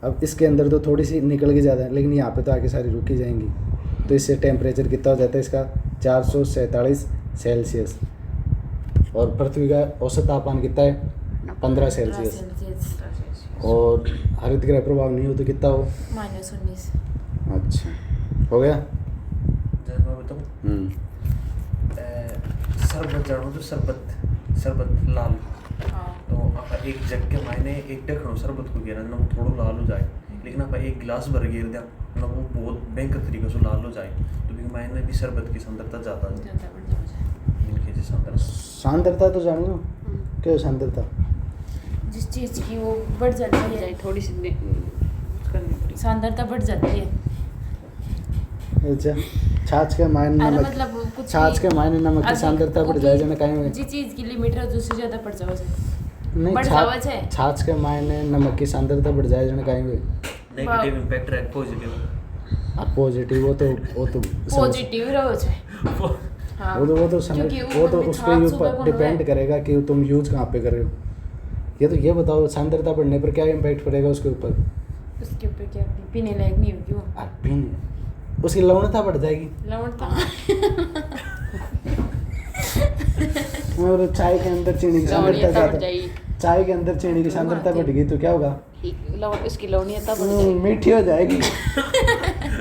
अब इसके अंदर तो थोड़ी सी निकल के ज़्यादा है, लेकिन यहाँ पे तो आके सारी रुकी जाएंगी। तो इससे टेम्परेचर कितना हो जाता है इसका? 447 सेल्सियस। और पृथ्वी का औसत तापमान कितना है? 15 सेल्सियस। और हरित ग्रह प्रभाव नहीं हो तो कितना हो? -19। अच्छा, हो गया। जब मैं बताऊँ शरबत जानो तो शरबत लाल, हाँ। तो आप एक जग के मायने एक ढक्कन शरबत को गिरा ना थोड़ा लाल हो जाए, लेकिन आप एक गिलास भर गिर दिया ना वो बहुत भयंकर तरीके से लाल हो जाए, तो भी मायने भी शरबत की सांद्रता ज़्यादा है इनकी जी सांद्रता। सांद्रता तो जानो क्या है सांद्रता? जिस चीज़ की वो बढ़ जाती है, थोड़ी सी करनी पड़ी। सांद्रता बढ़ जाती है। अच्छा, छाछ के मायने अरे नमक, मतलब कुछ छाछ के भी- मायने नमक की अधिक सांद्रता बढ़ जाए जाने कहीं में? जिस चीज़ की लिमिट है उससे ज़्यादा बढ़ जाओ नहीं, बढ़ जावत है। छाछ के मायने नमक की सांद्रता बढ़ जाए जाने कहीं में? नेगेटिव इम्पैक्ट रहे पॉजिटिव। अब पॉजिटिव वो तो पॉजिटिव रहो चाहे। हाँ, वो तो समझ, क्योंकि वो तो भी उसके छाछ ऊपर सुबह को डिपेंड है। करेगा कि तुम यूज कहाँ पे कर रहे हो। ये तो ये बताओ सांद्रता बढ़ने पर क्या इम्पैक्ट पड़ेगा उसके ऊपर? उसके ऊपर क्या पीने लायक नहीं होगी वो अब भी नहीं, उसकी लवणता बढ़ जाएगी। लवणता। और चाय के अंदर चीनी की सांद्रता लवणीयता बढ़ ज़्यादा, जाएगी। चाय के अंदर चीनी की सांद्रता बढ़ गई तो क्या होगा? इसकी लवणीयता बढ़ जाएगी। मीठी हो जाएगी।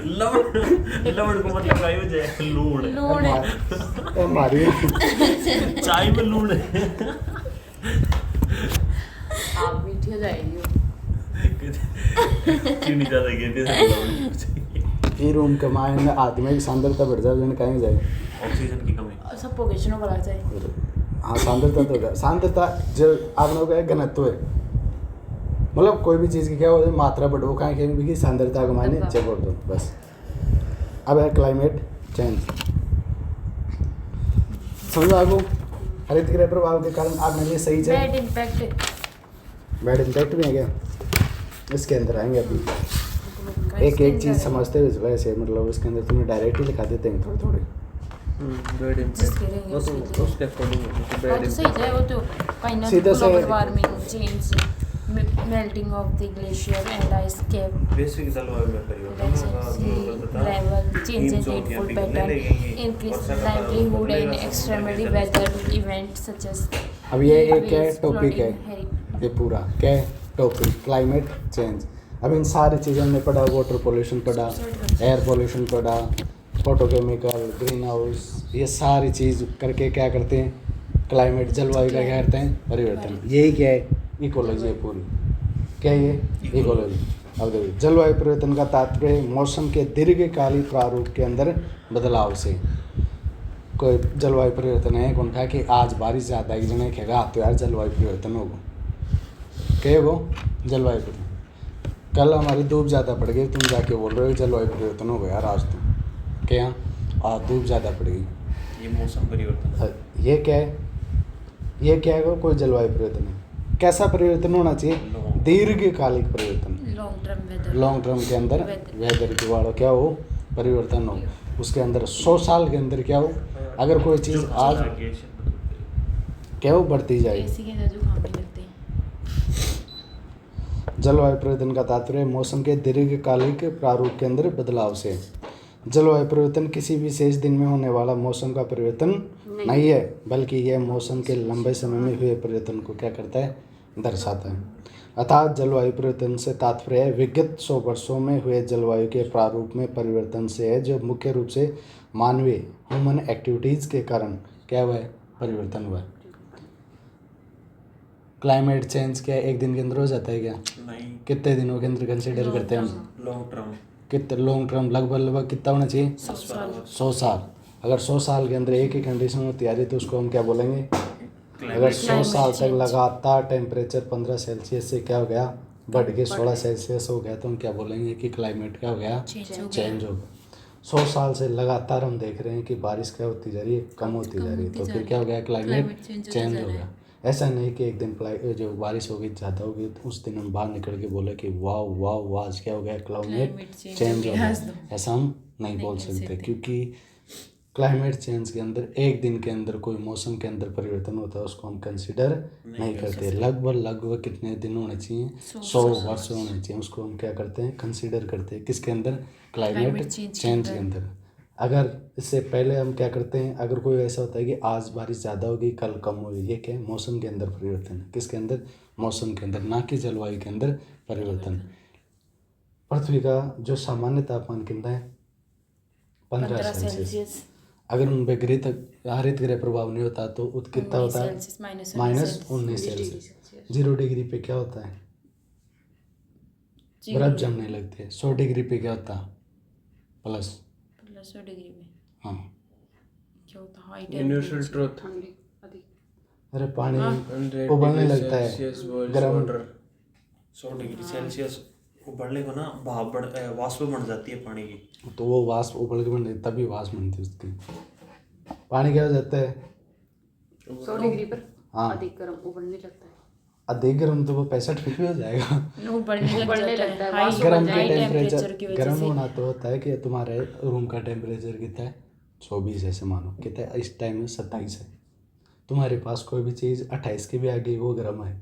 लवण को मतलब काय हो जाए लूण। लूण है। हमारी चाय में लूण है। हाँ मीठी हो जाएगी। क्यों नहीं ज्यादा कहते ये रूम के मायने आदमी की सांद्रता बढ़ जाए जाने कहीं जाए? ऑक्सीजन की कमी। सफोकेशन हो गया चाहिए। हाँ सांद्रता तो होगा। सांद्रता जो आपने को कहा घनत्व है, मतलब कोई भी चीज़ की क्या हो जाए मात्रा बढ़ो कहीं कहीं भी सांद्रता के मायने जब बढ़ दो बस। अब है क्लाइमेट चेंज। समझो आपको हरित गृह प्रभाव के कारण आपने लिए सही बैड है। इम्पैक्ट। बैड इम्पैक्ट भी है क्या? इसके अंदर आएंगे अभी एक एक चीज़ समझते हुए वैसे, मतलब उसके अंदर तुम्हें डायरेक्ट ही लिखा देते हैं थोड़े थोड़े। बैड इम्पैक्ट वो तो उसके अकॉर्डिंग है वो बैड तो सही है, वो तो काइंड ऑफ सीधा से- global warming, change, melting of the glacier and ice cap, वैश्विक जलवायु में परिवर्तन level, change in rainfall pattern, increase livelihood and extreme weather events such as अब ये एक heat है waves, टॉपिक है, flooding, ये पूरा क्या है टॉपिक क्लाइमेट चेंज। अब इन सारी चीज़ों में पढ़ा, वाटर पोल्यूशन पढ़ा, एयर पोल्यूशन पढ़ा, फोटोकेमिकल, ग्रीन हाउस, ये सारी चीज़ करके क्या करते हैं? क्लाइमेट जलवायु का क्या करते हैं? परिवर्तन। यही क्या है? इकोलॉजी है पूरी। क्या है ये? इकोलॉजी। अब देखिए जलवायु परिवर्तन का तात्पर्य मौसम के दीर्घकालिक प्रारूप के अंदर बदलाव से कोई जलवायु परिवर्तन है। कौन कहा कि आज बारिश ज़्यादा है, जने कहेगा तो यार जलवायु परिवर्तन होगा, क्या वो जलवायु परिवर्तन। कल हमारी धूप ज़्यादा पड़ गई, तुम जाके बोल रहे हो जलवायु परिवर्तन हो गया यार आज तो, क्या आज धूप ज़्यादा पड़ गई, ये मौसम परिवर्तन। ये क्या है? ये क्या है? कोई जलवायु परिवर्तन है। कैसा परिवर्तन होना चाहिए? दीर्घकालिक परिवर्तन। लॉन्ग टर्म के अंदर वेदर की वालों क्या हो, परिवर्तन हो, उसके अंदर 100 साल के अंदर क्या हो, अगर कोई चीज़ आज क्या हो, बढ़ती जाए। ऐसी के अंदर जुकाम भी लगते हैं। जलवायु परिवर्तन का तात्पर्य मौसम के दीर्घकालिक प्रारूप के अंदर बदलाव से। जलवायु परिवर्तन किसी विशेष दिन में होने वाला मौसम का परिवर्तन नहीं है, बल्कि यह मौसम के लंबे समय में हुए परिवर्तन को क्या करता है, दर्शाता है। अर्थात जलवायु परिवर्तन से तात्पर्य विगत 100 वर्षों में हुए जलवायु के प्रारूप में परिवर्तन से है, जो मुख्य रूप से मानवीय ह्यूमन एक्टिविटीज़ के कारण क्या हुआ है, परिवर्तन हुआ है। क्लाइमेट चेंज क्या एक दिन के अंदर हो जाता है क्या? नहीं, कितने दिनों के अंदर कंसिडर करते हैं हम? Long term. कितने लॉन्ग टर्म? लगभग कितना होना चाहिए? 100 साल। अगर 100 साल के अंदर एक ही कंडीशन होती आ रही तो उसको हम क्या बोलेंगे? अगर 100 साल तक लगातार टेम्परेचर 15 सेल्सियस से क्या हो गया, बढ़ के 16 सेल्सियस हो गया, तो हम क्या बोलेंगे कि क्लाइमेट क्या हो गया, चेंज हो गया। 100 साल से लगातार हम देख रहे हैं कि बारिश क्या होती जा रही है, कम होती जा रही है, तो फिर क्या हो गया, क्लाइमेट चेंज हो गया। ऐसा नहीं कि एक दिन जो बारिश होगी ज़्यादा होगी तो उस दिन हम बाहर निकल के बोले कि वाह वाह वाह आज क्या हो गया, क्लाइमेट चेंज हो गया, ऐसा हम नहीं बोल सकते, क्योंकि क्लाइमेट चेंज के अंदर एक दिन के अंदर कोई मौसम के अंदर परिवर्तन होता है उसको हम कंसिडर नहीं करते। लगभग कितने दिन होने चाहिए, 100 वर्ष होने चाहिए, उसको हम क्या करते हैं, कंसिडर करते हैं। किसके अंदर? क्लाइमेट चेंज के अंदर। अगर इससे पहले हम क्या करते हैं, अगर कोई ऐसा होता है कि आज बारिश ज़्यादा होगी कल कम होगी, ये क्या है, मौसम के अंदर परिवर्तन है। किसके अंदर? मौसम के अंदर, ना कि जलवायु के अंदर परिवर्तन। पृथ्वी का जो सामान्य तापमान कितना है, 15 सेल्सियस। अगर उन पर हरित गृह प्रभाव नहीं होता तो कितना होता है, -19 सेल्सियस। 0 डिग्री पे क्या होता है, बर्फ जमने लगती है। 100 डिग्री पे क्या होता है, प्लस 100 डिग्री में हाँ क्या होता है, हाई यूनिवर्सल ट्रुथ। ठंडी अधिक। अरे पानी उबलने लगता है, गर्म 100 डिग्री सेल्सियस उबलने को ना भाप वाष्प बन जाती है पानी की, तो वो वाष्प उबल के बन तभी वाष्प बनती है उसकी। पानी क्या हो जाता है, 100 डिग्री पर हाँ अधिक गर्म उबलने लगता है। अधिक गर्म तो वो 65 पे भी हो जाएगा। उबलने लगता है, वाष्प गर्म बन के जाए टेम्परेचर की वजह गर्म से। होना तो होता है कि तुम्हारे रूम का टेम्परेचर कितना है, 24 ऐसे मानो, कितना है इस टाइम में 27 है। तुम्हारे पास कोई भी चीज़ 28 के भी आ गई वो गर्म है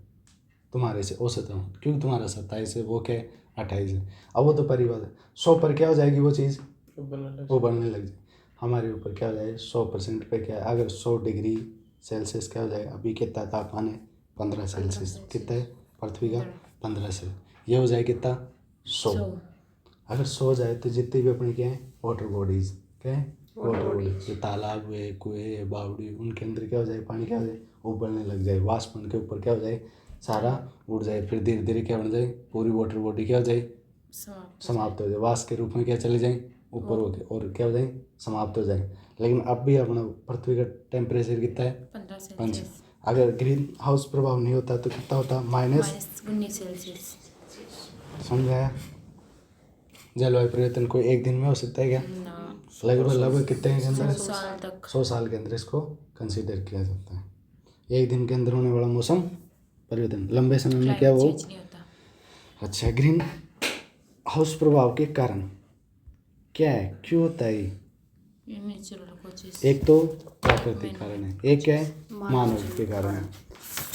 तुम्हारे से औसतन, क्योंकि तुम्हारा 27 है, वो क्या है 28 है। अब वो तो परिवर्तन है, 100 पर क्या हो जाएगी वो चीज़, वो बढ़ने लग जाए। हमारे ऊपर क्या हो जाए, 100% पे क्या है, अगर 100 डिग्री सेल्सियस क्या हो जाए, अभी कितना तापमान है, 15 सेल्सियस। कितना है पृथ्वी का, 15 से ये हो जाए कितना, 100। अगर 100 जाए तो जितनी भी अपनी क्या है, वाटर बॉडीज, क्या है, वाटर बॉडीज, जो तालाब हुए, कुएँ, बावड़ी, उनके अंदर क्या हो जाए, पानी क्या हो जाए, उबलने लग जाए, वाष्प बन के ऊपर क्या हो जाए, सारा उड़ जाए। फिर धीरे धीरे क्या बन जाए, पूरी वाटर बॉडी क्या हो जाए, समाप्त हो जाए, वाष्प के रूप में क्या चले जाए ऊपर होके, और क्या हो जाए, समाप्त हो जाए। लेकिन अब भी अपना पृथ्वी का टेम्परेचर कितना है, 15। अगर ग्रीन हाउस प्रभाव नहीं होता तो कितना होता, -19 सेल्सियस। समझाया? जलवायु परिवर्तन कोई एक दिन में हो सकता है क्या, लगभग कितने के अंदर, 100 साल के अंदर इसको कंसीडर किया जाता है। एक दिन के अंदर होने वाला मौसम परिवर्तन लंबे समय में क्या हो। अच्छा, ग्रीन हाउस प्रभाव के कारण क्या है, क्यों होता है? एक तो प्राकृतिक कारण है, एक क्या है, मानव के कारण है।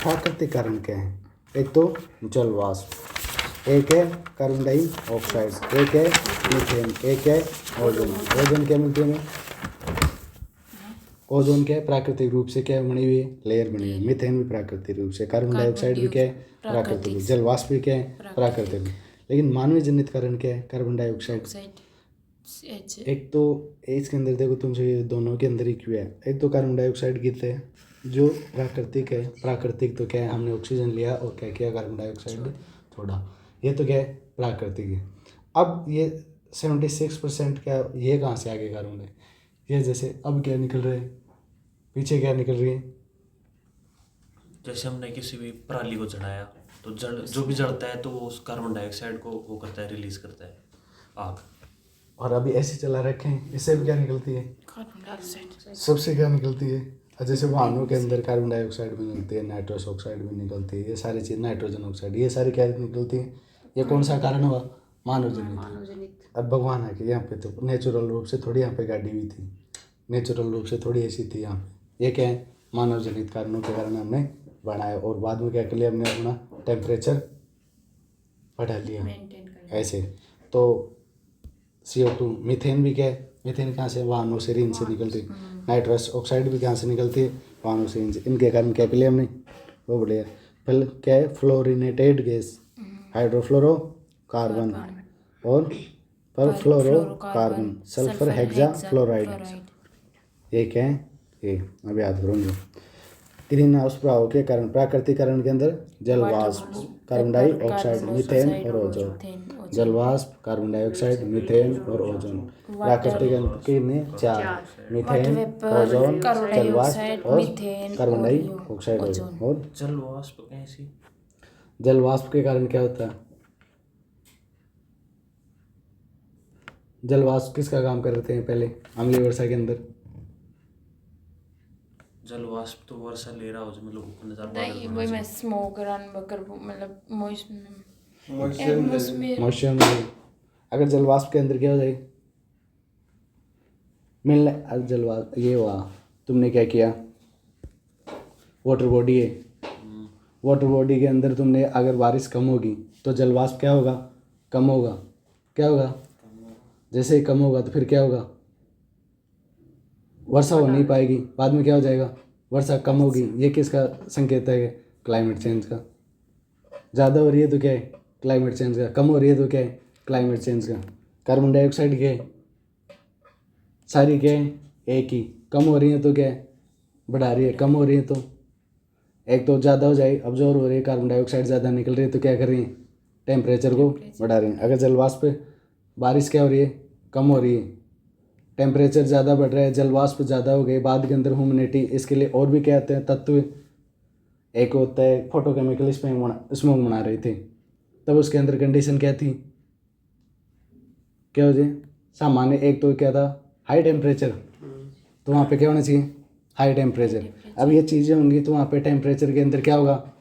प्राकृतिक कारण क्या है, एक तो जल वाष्प, एक है कार्बन डाइऑक्साइड, एक है मीथेन, एक है ओजोन। ओजोन क्या मिलती है हमें, ओजोन क्या है, प्राकृतिक रूप से क्या बनी हुई है, लेयर बनी हुई है। मीथेन भी प्राकृतिक रूप से, कार्बन डाइऑक्साइड भी क्या है, प्राकृतिक, जल वाष्प भी क्या है, प्राकृतिक। लेकिन मानवीय जनित कारण क्या है, कार्बन डाइऑक्साइड। एक तो इसके अंदर देखो तुमसे, ये दोनों के अंदर ही क्यों है, एक तो कार्बन डाइऑक्साइड गिरते हैं जो प्राकृतिक है। प्राकृतिक तो क्या है, हमने ऑक्सीजन लिया और क्या किया, कार्बन डाइऑक्साइड छोड़ा, ये तो क्या है, प्राकृतिक है। अब ये 76% क्या, ये कहाँ से आगे कार्बन है, ये जैसे अब क्या निकल रहे हैं, पीछे क्या निकल रही है, जैसे हमने किसी भी पराली को जलाया तो जो भी जलता है तो वो उस कार्बन डाइऑक्साइड को वो करता है, रिलीज करता है, आग। और अभी ऐसे चला रखे हैं, इससे भी क्या निकलती है, कार्बन डाइऑक्साइड। सबसे क्या निकलती है, जैसे वाहनों के अंदर कार्बन डाइऑक्साइड भी निकलती है, नाइट्रस ऑक्साइड भी निकलती है, ये सारी चीज़, नाइट्रोजन ऑक्साइड, ये सारी क्या निकलती है, ये कौन सा कारण हुआ? मानव जनित। मानव जनित। अब भगवान है कि यहाँ पे तो नेचुरल रूप से थोड़ी यहाँ पे गाड़ी हुई थी, नेचुरल रूप से थोड़ी ऐसी थी यहाँ पे। ये क्या है? मानव जनित कारणों के कारण हमने बढ़ाया और बाद में क्या कर लिया हमने, अपना टेम्परेचर बढ़ा लिया ऐसे। तो CO2, मीथेन भी क्या है? मीथेन कहाँ से? वाहनों से, रीन से निकलती। नाइट्रस ऑक्साइड भी कहाँ से निकलती है? वाहनों से, रीन से। इनके कारण क्या कर लिया हमने, वो बढ़िया। फिर क्या है? फ्लोरिनेटेड गैस, हाइड्रोफ्लोरोकार्बन और परफ्लोरोकार्बन, सल्फर हेक्सा फ्लोराइड। ये क्या है? ये अब याद करूँगा। ग्रीन हाउस प्रभाव के कारण, प्राकृतिक कारण के अंदर जल वाष्प, कार्बन डाइऑक्साइड, मीथेन और ओजोन। जल वाष्प, कार्बन डाइऑक्साइड, मीथेन और ओजोन। प्राकृतिक के में 4, मीथेन, ओजोन, जल वाष्प और कार्बन डाइऑक्साइड और जल वाष्प कैसी? जल वाष्प के कारण क्या होता है? जल वाष्प किसका काम करते हैं पहले अम्लीय वर्षा के अंदर? जल वाष्प तो वर्षा ले रहा हो जो मतलब ऊपर नजर नहीं वही मैं स्मोक रन बकर मतलब मॉइस्चर में अगर जल वाष्प के अंदर क्या हो जाए मिलने, अब जल वाष्प ये हुआ, तुमने क्या किया? वाटर बॉडी है, वाटर बॉडी के अंदर तुमने अगर बारिश कम होगी तो जल वाष्प क्या होगा? कम होगा। क्या होगा? जैसे ही कम होगा तो फिर क्या होगा? वर्षा हो नहीं पाएगी, बाद में क्या हो जाएगा? वर्षा कम होगी। ये किसका संकेत है? क्लाइमेट चेंज का। ज़्यादा हो रही है तो क्या है? क्लाइमेट चेंज का। कम हो रही है तो क्या है? क्लाइमेट चेंज का। कार्बन डाइऑक्साइड क्या है? सारी क्या है? एक ही। कम हो रही है तो क्या है? बढ़ा रही है। कम हो रही है तो एक तो ज़्यादा हो जाए, अब्जॉर्ब हो रही है, कार्बन डाइऑक्साइड ज़्यादा निकल रही है तो क्या कर रही है? टेम्परेचर को बढ़ा रही है। अगर जल वाष्प बारिश क्या हो रही है? कम हो रही है, टेम्परेचर ज़्यादा बढ़ रहा है, जल वाष्प ज़्यादा हो गए, बाद के अंदर ह्यूमिडिटी। इसके लिए और भी क्या आते हैं तत्व? एक होता है फोटोकेमिकल स्मोक बना रहे थे, तब उसके अंदर कंडीशन क्या थी? क्या हो जाए? सामान्य एक तो क्या था? हाई टेम्परेचर, तो वहाँ पे क्या होना चाहिए? High temperature. अब ये चीज़ें होंगी तो वहाँ पे टेम्परेचर के अंदर क्या होगा?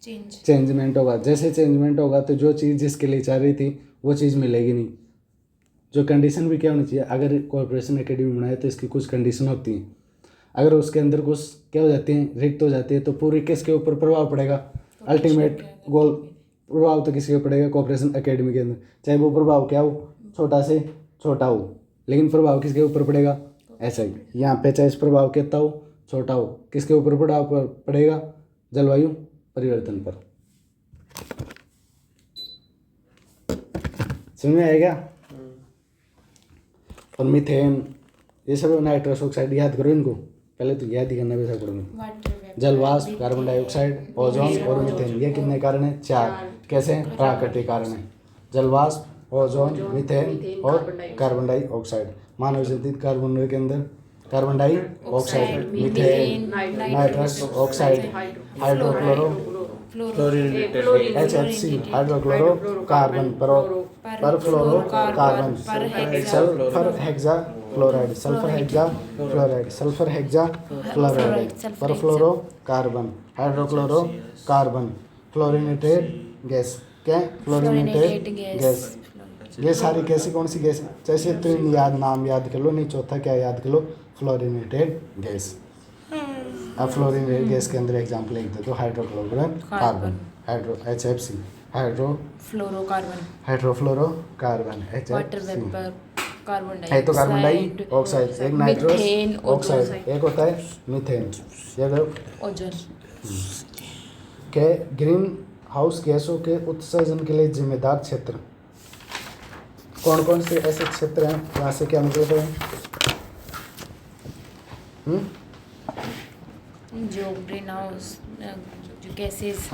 चेंजमेंट होगा। जैसे चेंजमेंट होगा तो जो चीज़ जिसके लिए चाह रही थी वो चीज़ मिलेगी नहीं। जो कंडीशन भी क्या होनी चाहिए? अगर कॉर्पोरेशन एकेडमी बनाए तो इसकी कुछ कंडीशन होती हैं, अगर उसके अंदर कुछ क्या हो जाती हैं? रिक्त हो जाती है तो पूरी किसके ऊपर प्रभाव पड़ेगा? अल्टीमेट गोल प्रभाव तो किसके ऊपर पड़ेगा? कॉर्पोरेशन एकेडमी के अंदर। चाहे वो प्रभाव क्या हो, छोटा से छोटा हो, लेकिन प्रभाव किसके ऊपर पड़ेगा? ऐसा ही यहाँ पे चाहे इस प्रभाव कितना हो, छोटा हो, किसके ऊपर प्रभाव पड़ेगा? जलवायु परिवर्तन पर। समझ में आएगा? और मीथेन, ये सब नाइट्रस ऑक्साइड याद करो इनको, पहले तो याद ही करना वैसा पड़ेगा। जल वाष्प, कार्बन डाइऑक्साइड, ओजोन और मीथेन, ये कितने कारण हैं? 4। कैसे? प्राकृतिक कारण है। जल वाष्प, ओजोन, मीथेन और कार्बन डाइऑक्साइड। मानव जनित कार्बन के अंदर carbon dioxide, methane, nitrous oxide, HFC, hydrochlorocarbon, perfluorocarbon, sulphur hexafluoride, perfluorocarbon, hydrochlorocarbon, fluorinated gas. क्या? Fluorinated gas. ये सारी कैसी कौन सी गैस है? जैसे तुम नाम याद कर लो, नहीं चौथा क्या याद कर लो? Fluorinated gas. अब फ्लोरिनेटेड गैस के अंदर एग्जाम्पल लिख दे तो हाइड्रोक्लोरोकार्बन, HFC, हाइड्रोफ्लोरोकार्बन, HFC, एक तो कार्बन डाइऑक्साइड, एक नाइट्रस ऑक्साइड, एक होता है मीथेन, ओजोन। के ग्रीन हाउस गैसों के उत्सर्जन के लिए जिम्मेदार क्षेत्र कौन कौन से ऐसे क्षेत्र हैं जहाँ से क्या मतलब है? जो ग्रीन हाउस जो गैसेस,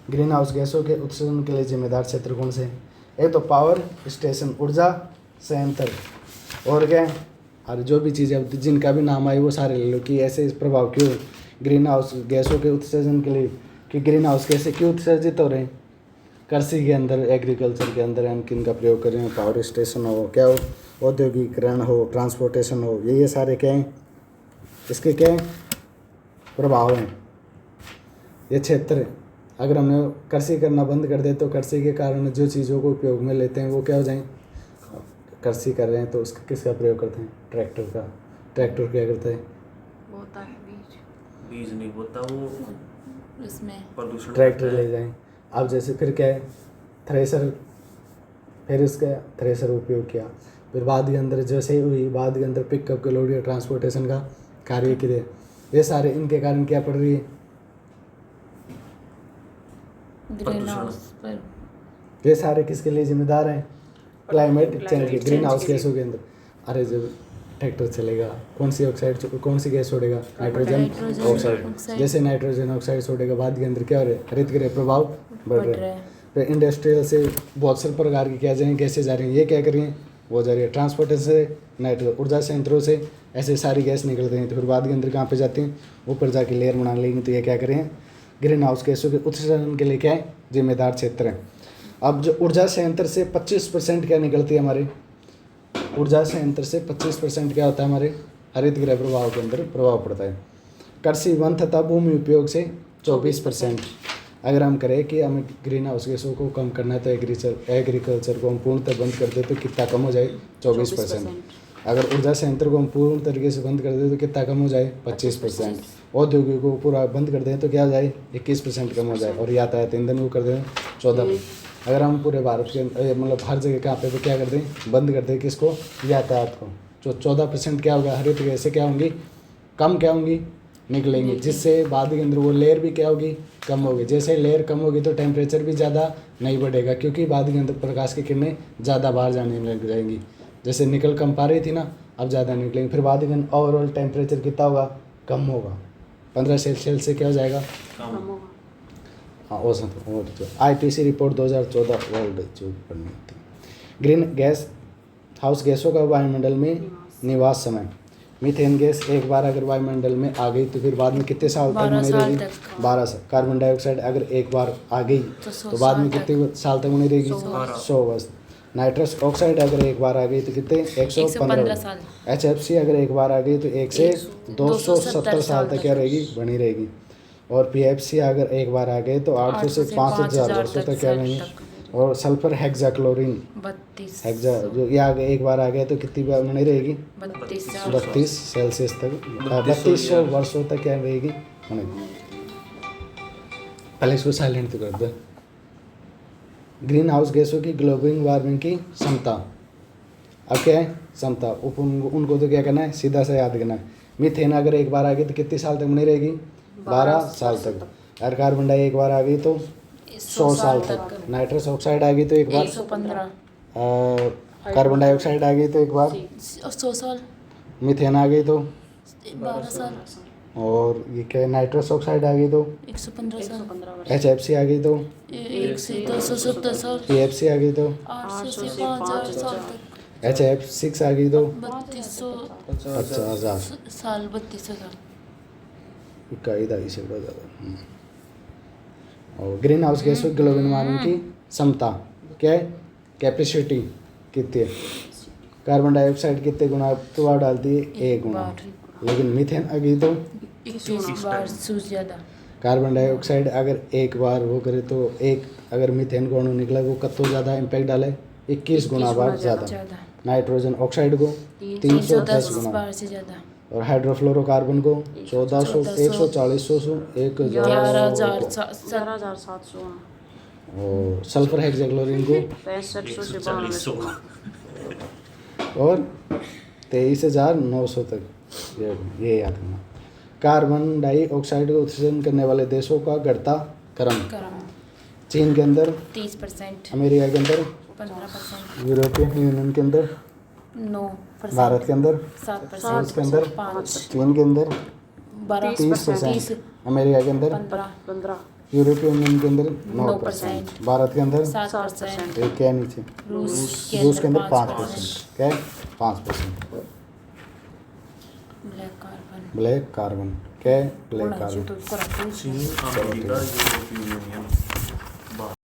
ग्रीन हाउस गैसों के उत्सर्जन के लिए जिम्मेदार क्षेत्र कौन से हैं? एक तो पावर स्टेशन, ऊर्जा संयंत्र, और क्या? और जो भी चीज़ें जिनका भी नाम आए वो सारे ले लो कि ऐसे प्रभाव क्यों ग्रीन हाउस गैसों के उत्सर्जन के लिए, कि ग्रीन हाउस गैसें क्यों उत्सर्जित हो रहे हैं? कृषि के अंदर, एग्रीकल्चर के अंदर हम किन का प्रयोग कर रहे हैं? पावर स्टेशन हो, क्या हो, औद्योगिकरण हो, ट्रांसपोर्टेशन हो, ये सारे क्या हैं? इसके क्या हैं? प्रभाव हैं। ये क्षेत्र अगर हमने कृषि करना बंद कर दे तो कृषि के कारण जो चीज़ों को उपयोग में लेते हैं वो क्या हो जाएं। कृषि कर रहे हैं तो उसका किसका प्रयोग करते हैं, ट्रैक्टर का। ट्रैक्टर क्या करता है, बोता है बीज। बीज नहीं बोता वो उसमें प्रदूषण ट्रैक्टर करता है। ले जाएं। अब जैसे फिर क्या है, थ्रेसर, फिर इसका थ्रेसर उपयोग किया, फिर बाद के अंदर जैसे हुई बाद के अंदर पिकअप के लोड या ट्रांसपोर्टेशन का कार्य किए, ये सारे इनके कारण क्या पड़ रही है, ग्रीन हाउस पर ये सारे किसके लिए जिम्मेदार हैं, क्लाइमेट चेंज के, ग्रीन हाउस गैसों के अंदर। अरे जब ट्रैक्टर चलेगा कौन सी ऑक्साइड, कौन सी गैस छोड़ेगा, नाइट्रोजन ऑक्साइड। जैसे नाइट्रोजन ऑक्साइड छोड़ेगा बाद के अंदर क्या हो रहा है, हरितगृह प्रभाव बढ़ रहा है। फिर इंडस्ट्रियल से बहुत सारे प्रकार की क्या जाएँ गैसें जा रही हैं, ये क्या कर रही हैं, वो जा रही है ट्रांसपोर्टेशन से, नाइट्रो ऊर्जा संयंत्रों से ऐसे सारी गैस निकल रही हैं। तो फिर बाद के अंदर कहाँ पे जाती हैं, ऊपर जाके लेयर बना लेंगी। तो ये क्या करें, ग्रीन हाउस गैसों के उत्सर्जन के लिए क्या है, जिम्मेदार क्षेत्र है। अब जो ऊर्जा संयंत्र से 25% क्या निकलती है हमारे, ऊर्जा संयंत्र से 25% क्या होता है हमारे हरितगृह प्रभाव के अंदर प्रभाव पड़ता है। कृषि वन तथा भूमि उपयोग से 24%। अगर हम करें कि हमें ग्रीन हाउस गैसों को कम करना है तो एग्रीकल्चर को हम पूर्णतः बंद कर दे तो कितना कम हो जाए, 24%। अगर ऊर्जा संयंत्र को हम पूर्ण तरीके से बंद कर दें तो कितना कम हो जाए, 25%। औद्योगिक को पूरा बंद कर दें तो क्या हो जाए, 21% कम हो जाए। और यातायात ईंधन को कर दें 14%। अगर हम पूरे भारत के मतलब हर जगह कहाँ पे क्या कर दें, बंद कर दें किसको, यातायात को, जो 14% क्या होगा, हरित गैस से क्या होंगी, कम क्या होंगी, निकलेंगी। जिससे बाद के अंदर वो लेयर भी क्या होगी, कम होगी। जैसे लेयर कम होगी तो टेम्परेचर भी ज़्यादा नहीं बढ़ेगा, क्योंकि बाद के अंदर प्रकाश की किरणें ज़्यादा बाहर जाने लग जाएंगी। जैसे निकल कम पा रही थी ना, अब ज़्यादा निकलेंगी। फिर बाद के अंदर ओवरऑल टेम्परेचर कितना होगा, कम होगा, 15 सेल्सियस से क्या हो जाएगा, कम होगा। हाँ औसत। और जो IPCC रिपोर्ट 2014 वर्ल्ड जो पढ़नी होती है। ग्रीन गैस हाउस गैसों का वायुमंडल में निवास समय, मीथेन गैस एक बार अगर वायुमंडल में आ गई तो फिर बाद में कितने साल तक बनी रहेगी, 12 साल। कार्बन डाइऑक्साइड अगर एक बार आ गई तो बाद में कितने साल तक बनी रहेगी, 100 वर्ष। नाइट्रस ऑक्साइड अगर एक बार आ गई तो कितने, 115 साल। HFC अगर एक बार आ गई तो 1 से 270 साल तक क्या रहेगी, बनी रहेगी। और PFC अगर एक बार आ गए तो 800 से 5000 वर्षों तक क्या रहेंगे। और सल्फर हेक्साक्लोरीन 32 हेक्सा जो ये आगे एक बार आ गया तो कितनी बार बनी रहेगी, 32 सेल्सियस तक, 3200 वर्षों तक क्या रहेगी, बनेगी। पहले इसको साइलेंट तो कर दो। ग्रीन हाउस गैसों की ग्लोबल वार्मिंग की क्षमता, अब क्या है क्षमता, उनको तो क्या करना है, सीधा सा याद करना है। मीथेन अगर एक बार आ गई तो कितने साल तक बनी रहेगी, 12 साल तक। और कार्बन डाई एक बार आ गई तो 100 साल तक। नाइट्रस ऑक्साइड आ गई तो एक बार 115। कार्बन डाइऑक्साइड आ गई तो एक बार 100 साल। मीथेन आ गई तो 12 साल। और ये क्या है, नाइट्रस ऑक्साइड आ गई तो 115 साल। HFC आ गई तो 1 से 270 साल। PFC आ गई तो 800 से 5000 साल तक। HF6 आ गई तो 3200 50,000 साल। 3200 साल। इकाई से बड़ा ज़्यादा। और ग्रीन हाउस गैसों ग्लोबल वार्मिंग की क्षमता क्या है, कैपेसिटी कितनी है। कार्बन डाइऑक्साइड कितने गुना प्रभाव डालती है, 1 गुना। लेकिन मीथेन आ गई तो 21 बार से ज़्यादा। कार्बन डाइऑक्साइड अगर एक बार वो करे तो एक, अगर मीथेन को अणु निकला वो कतो ज़्यादा इम्पैक्ट डाले, 21 गुना बार ज़्यादा। नाइट्रोजन ऑक्साइड को 310 गुना बार से ज़्यादा। और हाइड्रोफ्लोरोकार्बन को 1400 140 11,700। और सल्फर हेक्साक्लोरीन को 6500 से 9200। और 23,900 तक। ये याद रखना। कार्बन डाइऑक्साइड को उत्सर्जन करने वाले देशों का घटता क्रम, चीन के अंदर 30%। अमेरिका के अंदर 15%। यूरोपियन यूनियन के अंदर 9%। भारत के अंदर 7%। रूस के अंदर 5। चीन के अंदर 30%। अमेरिका के अंदर 15। यूरोपियन यूनियन के अंदर 9%, भारत के अंदर 7%। एक क्या नीचे रूस के अंदर 5%, क्या है 5%। ब्लैक कार्बन क्या है ब्लैक कार्बन। चीन, अमेरिका, यूरोपीय यूनियन।